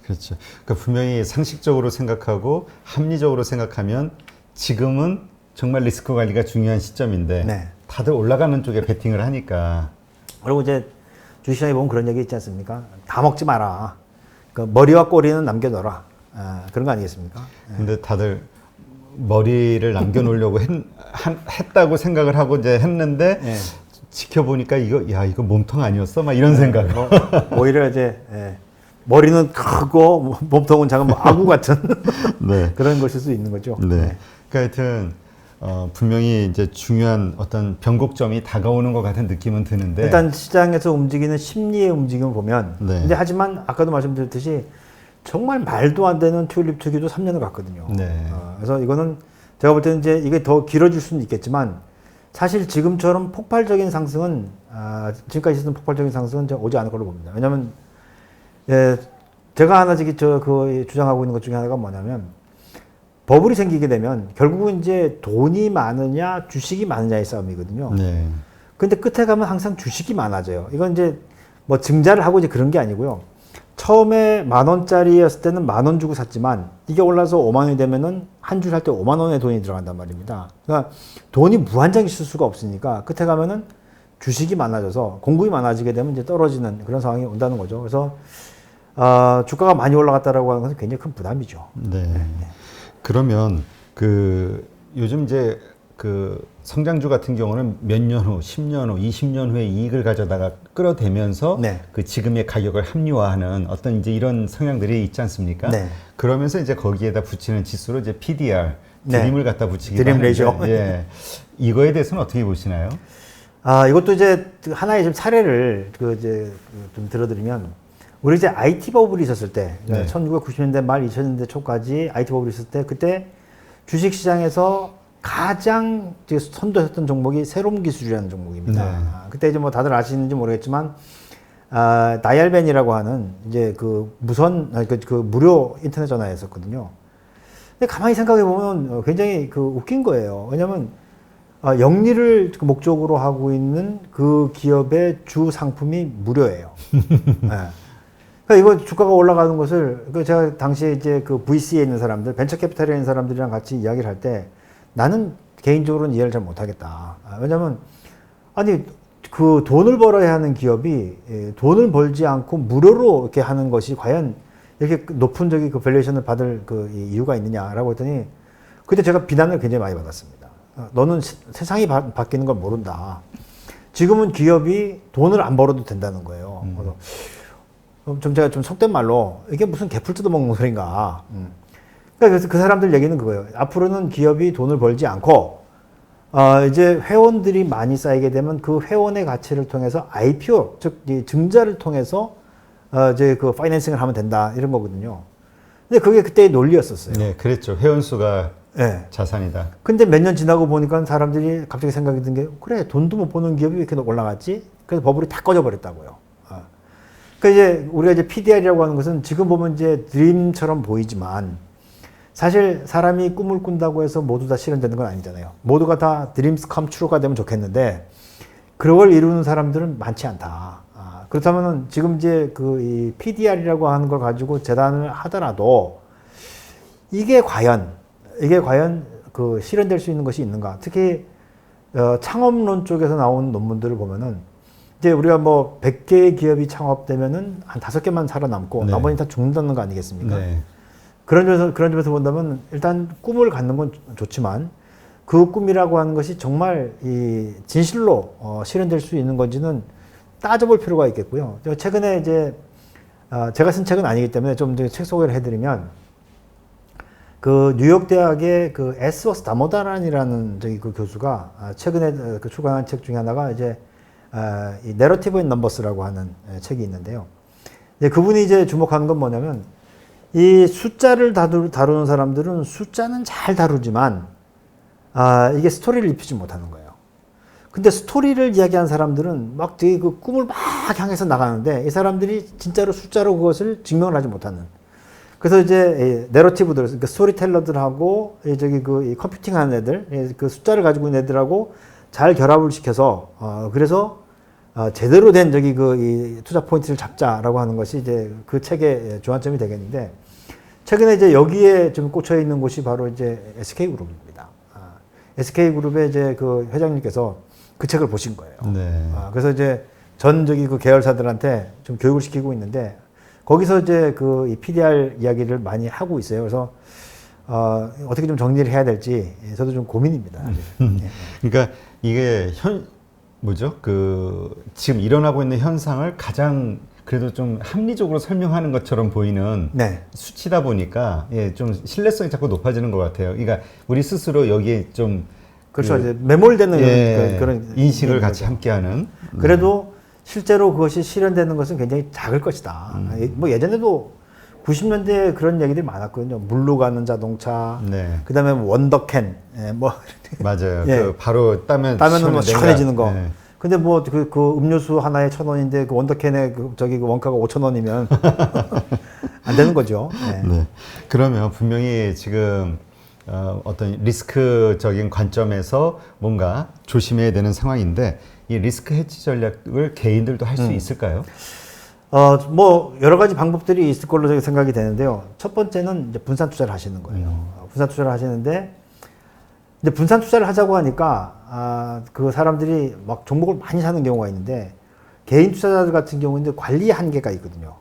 그렇죠. 그러니까 분명히 상식적으로 생각하고 합리적으로 생각하면 지금은 정말 리스크 관리가 중요한 시점인데 네. 다들 올라가는 쪽에 베팅을 하니까. 그리고 이제 주식시장에 보면 그런 얘기 있지 않습니까? 다 먹지 마라. 머리와 꼬리는 남겨둬라. 그런 거 아니겠습니까? 근데 다들 머리를 남겨놓으려고 했다고 생각을 하고 이제 했는데 지켜보니까 이거 몸통 아니었어? 막 이런 생각. 오히려 이제 머리는 크고 몸통은 작은 아구 같은 네. 그런 것일 수 있는 거죠. 네. 그러니까 하여튼 분명히 이제 중요한 어떤 변곡점이 다가오는 것 같은 느낌은 드는데 일단 시장에서 움직이는 심리의 움직임을 보면 네. 근데 하지만 아까도 말씀드렸듯이 정말 말도 안 되는 튤립 투기도 3년을 갔거든요. 네. 그래서 이거는 제가 볼 때는 이제 이게 더 길어질 수는 있겠지만 사실 지금처럼 폭발적인 상승은 지금까지 있었던 폭발적인 상승은 오지 않을 걸로 봅니다. 왜냐하면 제가 하나 주장하고 있는 것 중에 하나가 뭐냐면 버블이 생기게 되면 결국은 이제 돈이 많으냐 주식이 많으냐의 싸움이거든요. 네. 근데 끝에 가면 항상 주식이 많아져요. 이건 이제 뭐 증자를 하고 이제 그런 게 아니고요. 처음에 10,000원짜리였을 때는 10,000원 주고 샀지만 이게 올라서 50,000원이 되면은 한 줄 살 때 50,000원의 돈이 들어간단 말입니다. 그러니까 돈이 무한정 있을 수가 없으니까 끝에 가면은 주식이 많아져서 공급이 많아지게 되면 이제 떨어지는 그런 상황이 온다는 거죠. 그래서 주가가 많이 올라갔다라고 하는 것은 굉장히 큰 부담이죠. 네. 그러면 요즘 이제 성장주 같은 경우는 몇 년 후, 10년 후, 20년 후에 이익을 가져다가 끌어대면서 네. 지금의 가격을 합리화하는 어떤 이제 이런 성향들이 있지 않습니까? 네. 그러면서 이제 거기에다 붙이는 지수로 이제 PDR, 네. 드림을 갖다 붙이기도 드림 하는데, 레이쇼. 예. 이거에 대해서는 어떻게 보시나요? 이것도 이제 하나의 좀 사례를 좀 들어드리면 우리 이제 IT 버블이 있었을 때, 네. 1990년대 말 2000년대 초까지 IT 버블이 있었을 때 그때 주식 시장에서 가장 선도했던 종목이 새로운 기술이라는 종목입니다. 네. 그때 이제 뭐 다들 아시는지 모르겠지만 다이얼벤이라고 하는 이제 무료 인터넷 전화였었거든요. 근데 가만히 생각해 보면 굉장히 웃긴 거예요. 왜냐하면 영리를 목적으로 하고 있는 그 기업의 주 상품이 무료예요. 네. 그러니까 이거 주가가 올라가는 것을 제가 당시에 이제 VC에 있는 사람들, 벤처 캐피탈에 있는 사람들이랑 같이 이야기를 할 때 나는 개인적으로는 이해를 잘 못하겠다. 왜냐하면 아니 그 돈을 벌어야 하는 기업이 돈을 벌지 않고 무료로 이렇게 하는 것이 과연 이렇게 높은 저기 그 밸류에이션을 받을 그 이유가 있느냐라고 했더니 그때 제가 비난을 굉장히 많이 받았습니다. 너는 세상이 바뀌는 걸 모른다. 지금은 기업이 돈을 안 벌어도 된다는 거예요. 그래서 좀 제가 좀 속된 말로 이게 무슨 개풀 뜯어먹는 소린가. 그러니까 그래서 그 사람들 얘기는 그거예요. 앞으로는 기업이 돈을 벌지 않고 이제 회원들이 많이 쌓이게 되면 그 회원의 가치를 통해서 IPO, 즉 이 증자를 통해서 이제 그 파이낸싱을 하면 된다 이런 거거든요. 근데 그게 그때의 논리였었어요. 네, 그랬죠. 회원 수가 네. 자산이다. 근데 몇 년 지나고 보니까 사람들이 갑자기 생각이 든 게 그래 돈도 못 버는 기업이 왜 이렇게 올라갔지? 그래서 버블이 다 꺼져버렸다고요. 그러니까 이제 우리가 이제 PDR이라고 하는 것은 지금 보면 이제 드림처럼 보이지만 사실 사람이 꿈을 꾼다고 해서 모두 다 실현되는 건 아니잖아요. 모두가 다 드림스 컴 트루가 되면 좋겠는데 그걸 이루는 사람들은 많지 않다. 그렇다면은 지금 이제 그 이 PDR이라고 하는 걸 가지고 재단을 하더라도 이게 과연 그 실현될 수 있는 것이 있는가? 특히 창업론 쪽에서 나온 논문들을 보면은 이제 우리가 뭐 100개의 기업이 창업되면은 한 5개만 살아남고 네. 나머지 다 죽는다는 거 아니겠습니까? 네. 그런 점에서 본다면 일단 꿈을 갖는 건 좋지만 그 꿈이라고 하는 것이 정말 이 진실로 실현될 수 있는 건지는 따져볼 필요가 있겠고요. 최근에 이제 제가 쓴 책은 아니기 때문에 좀 책 소개를 해드리면 그 뉴욕 대학의 그 에스워스 다모다란이라는 저기 그 교수가 최근에 그 출간한 책 중에 하나가 이제 이 내러티브 인 넘버스라고 하는 책이 있는데요. 이제 그분이 이제 주목한 건 뭐냐면 이 숫자를 다루는 사람들은 숫자는 잘 다루지만 이게 스토리를 입히지 못하는 거예요. 근데 스토리를 이야기한 사람들은 막 되게 그 꿈을 막 향해서 나가는데 이 사람들이 진짜로 숫자로 그것을 증명을 하지 못하는. 그래서 이제 내러티브들, 그러니까 스토리텔러들하고 저기 그 컴퓨팅하는 애들, 그 숫자를 가지고 있는 애들하고 잘 결합을 시켜서 그래서 제대로 된 저기 그 이 투자 포인트를 잡자라고 하는 것이 이제 그 책의 주안점이 되겠는데 최근에 이제 여기에 좀 꽂혀 있는 곳이 바로 이제 SK그룹입니다. SK그룹의 이제 그 회장님께서 그 책을 보신 거예요. 네. 그래서 이제 전 저기 그 계열사들한테 좀 교육을 시키고 있는데 거기서 이제 그 이 PDR 이야기를 많이 하고 있어요. 그래서 어떻게 좀 정리를 해야 될지 저도 좀 고민입니다. 그러니까 이게 뭐죠? 그 지금 일어나고 있는 현상을 가장 그래도 좀 합리적으로 설명하는 것처럼 보이는 네. 수치다 보니까 좀 신뢰성이 자꾸 높아지는 것 같아요. 그러니까 우리 스스로 여기에 좀 그렇죠. 이제 매몰되는 그런 인식을 같이 함께하는. 그래도 실제로 그것이 실현되는 것은 굉장히 작을 것이다. 뭐 예전에도 90년대에 그런 얘기들이 많았거든요. 물로 가는 자동차, 네. 그다음에 원더캔, 뭐 맞아요. 예. 그 바로 따면은 뭐 시원해지는 거. 네. 근데 뭐 그 음료수 하나에 1,000원인데 그 원더캔에 그 저기 그 원가가 5,000원이면 안 되는 거죠. 네. 네. 그러면 분명히 지금 어떤 리스크적인 관점에서 뭔가 조심해야 되는 상황인데 이 리스크 해치 전략을 개인들도 할 수 있을까요? 뭐 여러 가지 방법들이 있을 걸로 생각이 되는데요. 첫 번째는 이제 분산 투자를 하시는 거예요. 분산 투자를 하시는데 이제 분산 투자를 하자고 하니까 그 사람들이 막 종목을 많이 사는 경우가 있는데 개인 투자자들 같은 경우는 관리 한계가 있거든요.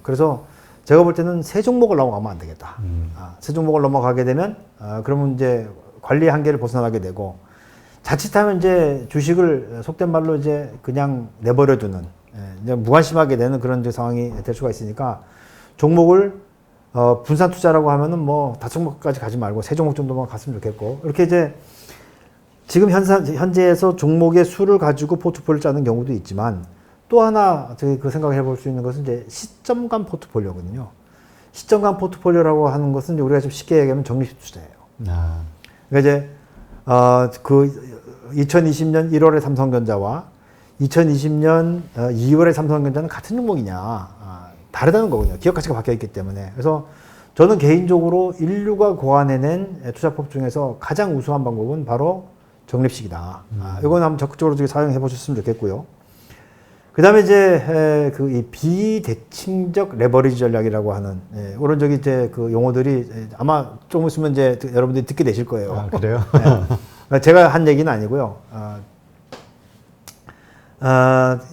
그래서 제가 볼 때는 세 종목을 넘어가면 안 되겠다. 세 종목을 넘어가게 되면 그러면 이제 관리 한계를 벗어나게 되고 자칫하면 이제 주식을 속된 말로 이제 그냥 내버려두는 이제 무관심하게 되는 그런 이제 상황이 될 수가 있으니까 종목을 분산 투자라고 하면은 뭐 5종목까지 가지 말고 3종목 정도만 갔으면 좋겠고 이렇게 이제 지금 현재에서 종목의 수를 가지고 포트폴리오를 짜는 경우도 있지만 또 하나 저희 그 생각을 해볼 수 있는 것은 이제 시점간 포트폴리오거든요. 시점간 포트폴리오라고 하는 것은 이제 우리가 좀 쉽게 얘기하면 적립식 투자예요. 그러니까 이제 그 2020년 1월에 삼성전자와 2020년 2월에 삼성전자는 같은 종목이냐 다르다는 거거든요. 기업 가치가 바뀌어 있기 때문에. 그래서 저는 개인적으로 인류가 고안해낸 투자법 중에서 가장 우수한 방법은 바로 적립식이다. 이건 한번 적극적으로 사용해 보셨으면 좋겠고요. 그 다음에 이제 그 이 비대칭적 레버리지 전략이라고 하는 이런 저기 이제 그 용어들이 아마 조금 있으면 이제 여러분들이 듣게 되실 거예요. 그래요? 제가 한 얘기는 아니고요.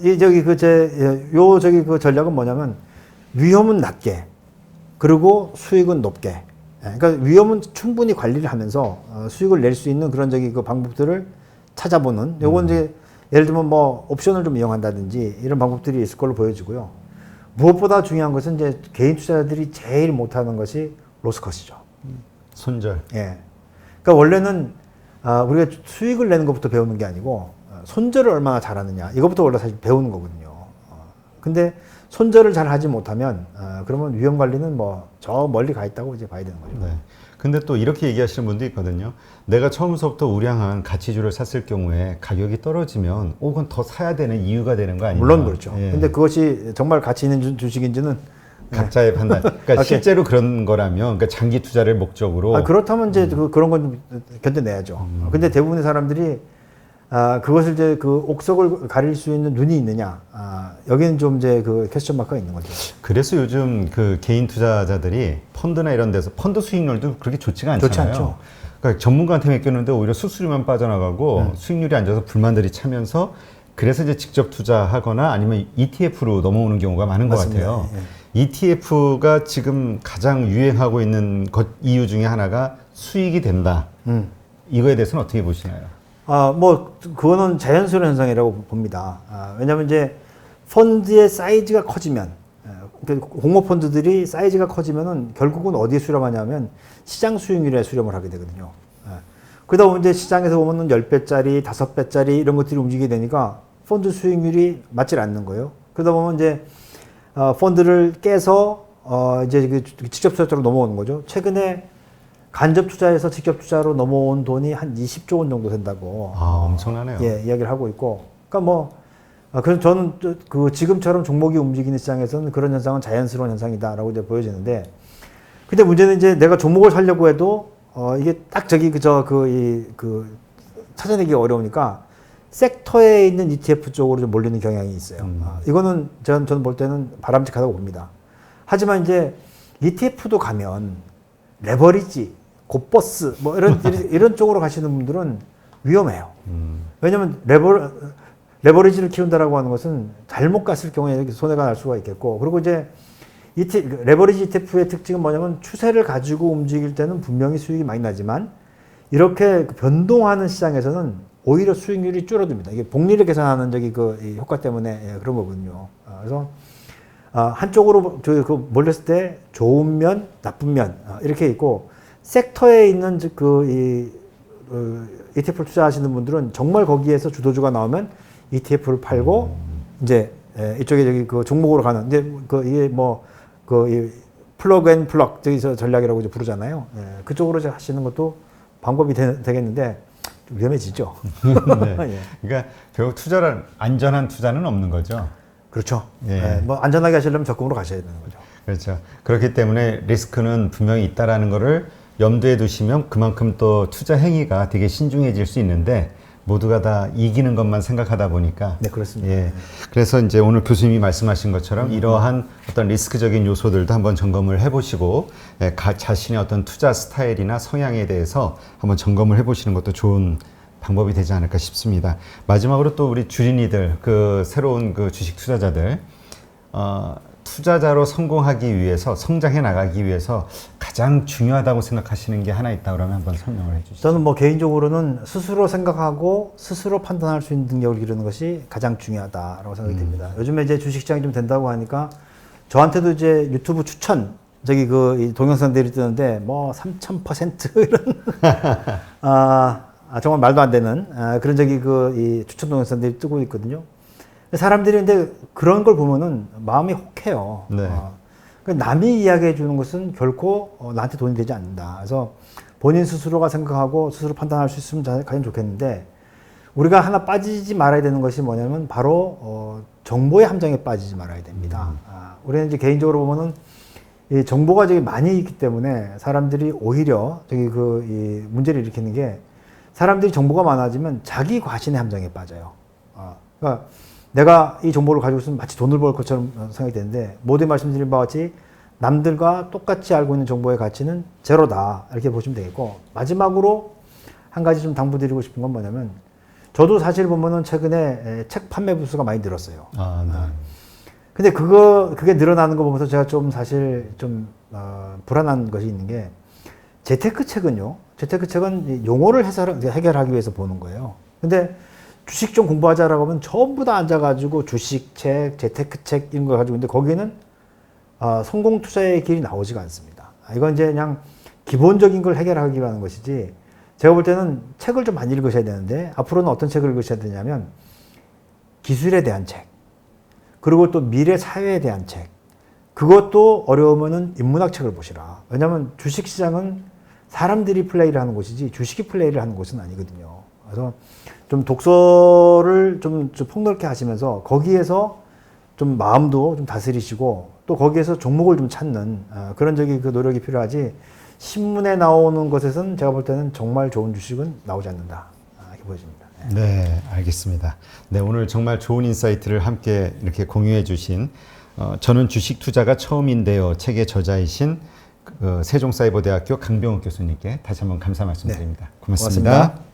이 저기 저기 그 전략은 뭐냐면 위험은 낮게 그리고 수익은 높게. 그러니까 위험은 충분히 관리를 하면서 수익을 낼 수 있는 그런 저기 그 방법들을 찾아보는. 요건 이제 예를 들면 뭐 옵션을 좀 이용한다든지 이런 방법들이 있을 걸로 보여지고요. 무엇보다 중요한 것은 이제 개인 투자자들이 제일 못하는 것이 로스컷이죠. 손절. 예. 그러니까 원래는 우리가 수익을 내는 것부터 배우는 게 아니고 손절을 얼마나 잘하느냐 이것부터 원래 사실 배우는 거거든요. 근데 손절을 잘 하지 못하면 그러면 위험 관리는 뭐 저 멀리 가 있다고 이제 봐야 되는 거죠. 네. 근데 또 이렇게 얘기하시는 분도 있거든요. 내가 처음부터 우량한 가치주를 샀을 경우에 가격이 떨어지면 그건 더 사야 되는 이유가 되는 거 아니냐. 물론 그렇죠. 예. 근데 그것이 정말 가치 있는 주식인지는 각자의 판단. 그러니까 실제로 그런 거라면, 그러니까 장기 투자를 목적으로. 그렇다면 이제 그런 건 좀 견뎌내야죠. 근데 대부분의 사람들이 그것을 이제 그 옥석을 가릴 수 있는 눈이 있느냐. 여기는 좀 이제 그 퀘스천 마크가 있는 거죠. 그래서 요즘 그 개인 투자자들이 펀드나 이런 데서 펀드 수익률도 그렇게 좋지가 않잖아요. 좋지 않죠. 그러니까 전문가한테 맡겼는데 오히려 수수료만 빠져나가고 수익률이 안 좋아서 불만들이 차면서 그래서 이제 직접 투자하거나 아니면 ETF로 넘어오는 경우가 많은 맞습니다. 것 같아요. ETF가 지금 가장 유행하고 있는 이유 중에 하나가 수익이 된다. 이거에 대해서는 어떻게 보시나요? 뭐 그거는 자연스러운 현상이라고 봅니다. 왜냐하면 이제 펀드의 사이즈가 커지면 공모 펀드들이 사이즈가 커지면은 결국은 어디에 수렴하냐면 시장 수익률에 수렴을 하게 되거든요. 그러다 보면 이제 시장에서 보면은 10배짜리, 5배짜리 이런 것들이 움직이게 되니까 펀드 수익률이 맞질 않는 거예요. 그러다 보면 이제 펀드를 깨서 이제 그 직접 투자자로 넘어오는 거죠. 최근에 간접 투자에서 직접 투자로 넘어온 돈이 한 20조 원 정도 된다고. 엄청나네요. 예, 이야기를 하고 있고. 그러니까 뭐, 그래서 저는 그 지금처럼 종목이 움직이는 시장에서는 그런 현상은 자연스러운 현상이다라고 이제 보여지는데, 근데 문제는 이제 내가 종목을 사려고 해도, 이게 딱 저기 찾아내기가 어려우니까 섹터에 있는 ETF 쪽으로 좀 몰리는 경향이 있어요. 이거는 저는 볼 때는 바람직하다고 봅니다. 하지만 이제 ETF도 가면 레버리지, 곱버스 뭐 이런 쪽으로 가시는 분들은 위험해요. 왜냐하면 레버리지를 키운다라고 하는 것은 잘못 갔을 경우에 손해가 날 수가 있겠고, 그리고 이제 레버리지 ETF의 특징은 뭐냐면 추세를 가지고 움직일 때는 분명히 수익이 많이 나지만 이렇게 변동하는 시장에서는 오히려 수익률이 줄어듭니다. 이게 복리를 계산하는 이 효과 때문에 그런 거거든요. 그래서 한쪽으로 몰렸을 때 좋은 면, 나쁜 면 이렇게 있고, 섹터에 있는 ETF를 투자하시는 분들은 정말 거기에서 주도주가 나오면 ETF를 팔고 이제 이쪽에 그 종목으로 가는, 이제 이게 이 플러그 앤 플럭 저기서 전략이라고 이제 부르잖아요. 그쪽으로 하시는 것도 방법이 되겠는데 좀 위험해지죠. 네. 예. 그러니까 결국 안전한 투자는 없는 거죠. 그렇죠. 예. 뭐 안전하게 하시려면 적금으로 가셔야 되는 거죠. 그렇죠. 그렇기 때문에 리스크는 분명히 있다라는 거를 염두에 두시면 그만큼 또 투자 행위가 되게 신중해질 수 있는데 모두가 다 이기는 것만 생각하다 보니까. 네, 그렇습니다. 예. 그래서 이제 오늘 교수님이 말씀하신 것처럼 이러한 어떤 리스크적인 요소들도 한번 점검을 해보시고 자신의 어떤 투자 스타일이나 성향에 대해서 한번 점검을 해보시는 것도 좋은 방법이 되지 않을까 싶습니다. 마지막으로 또 우리 주린이들, 새로운 주식 투자자들, 투자자로 성공하기 위해서, 성장해 나가기 위해서 가장 중요하다고 생각하시는 게 하나 있다 그러면 한번 설명을 해주시죠. 저는 뭐 개인적으로는 스스로 생각하고 스스로 판단할 수 있는 능력을 기르는 것이 가장 중요하다라고 생각이 듭니다. 요즘에 이제 주식시장이 좀 된다고 하니까 저한테도 이제 유튜브 추천 이 동영상들이 뜨는데 뭐 3000% 이런 정말 말도 안 되는 그런 이 추천 동영상들이 뜨고 있거든요. 사람들이 근데 그런 걸 보면은 마음이 혹해요. 네. 남이 이야기해 주는 것은 결코 나한테 돈이 되지 않는다. 그래서 본인 스스로가 생각하고 스스로 판단할 수 있으면 가장 좋겠는데, 우리가 하나 빠지지 말아야 되는 것이 뭐냐면 바로 정보의 함정에 빠지지 말아야 됩니다. 우리는 이제 개인적으로 보면은 이 정보가 되게 많이 있기 때문에 사람들이 오히려 이 문제를 일으키는 게, 사람들이 정보가 많아지면 자기 과신의 함정에 빠져요. 그러니까 내가 이 정보를 가지고 있으면 마치 돈을 벌 것처럼 생각이 되는데, 모두 말씀드린 바와 같이 남들과 똑같이 알고 있는 정보의 가치는 제로다, 이렇게 보시면 되겠고, 마지막으로 한 가지 좀 당부드리고 싶은 건 뭐냐면 저도 사실 보면은 최근에 책 판매 부수가 많이 늘었어요. 아, 네. 근데 그게 늘어나는 거 보면서 제가 좀 사실 좀 불안한 것이 있는 게 재테크 책은 용어를 해결하기 위해서 보는 거예요. 근데 주식 좀 공부하자라고 하면 전부 다 앉아가지고 주식책, 재테크책 이런 거 가지고 있는데 거기에는 성공 투자의 길이 나오지가 않습니다. 이건 이제 그냥 기본적인 걸 해결하기 위한 것이지 제가 볼 때는 책을 좀 많이 읽으셔야 되는데 앞으로는 어떤 책을 읽으셔야 되냐면 기술에 대한 책 그리고 또 미래 사회에 대한 책 그것도 어려우면은 인문학 책을 보시라. 왜냐하면 주식시장은 사람들이 플레이를 하는 곳이지 주식이 플레이를 하는 곳은 아니거든요. 그래서 좀 독서를 좀 폭넓게 하시면서 거기에서 좀 마음도 좀 다스리시고 또 거기에서 종목을 좀 찾는 그런 그 노력이 필요하지 신문에 나오는 것에서는 제가 볼 때는 정말 좋은 주식은 나오지 않는다. 이렇게 보여집니다. 네, 알겠습니다. 네, 오늘 정말 좋은 인사이트를 함께 이렇게 공유해 주신 저는 주식 투자가 처음인데요. 책의 저자이신 세종사이버대학교 강병욱 교수님께 다시 한번 감사 말씀드립니다. 고맙습니다. 고맙습니다.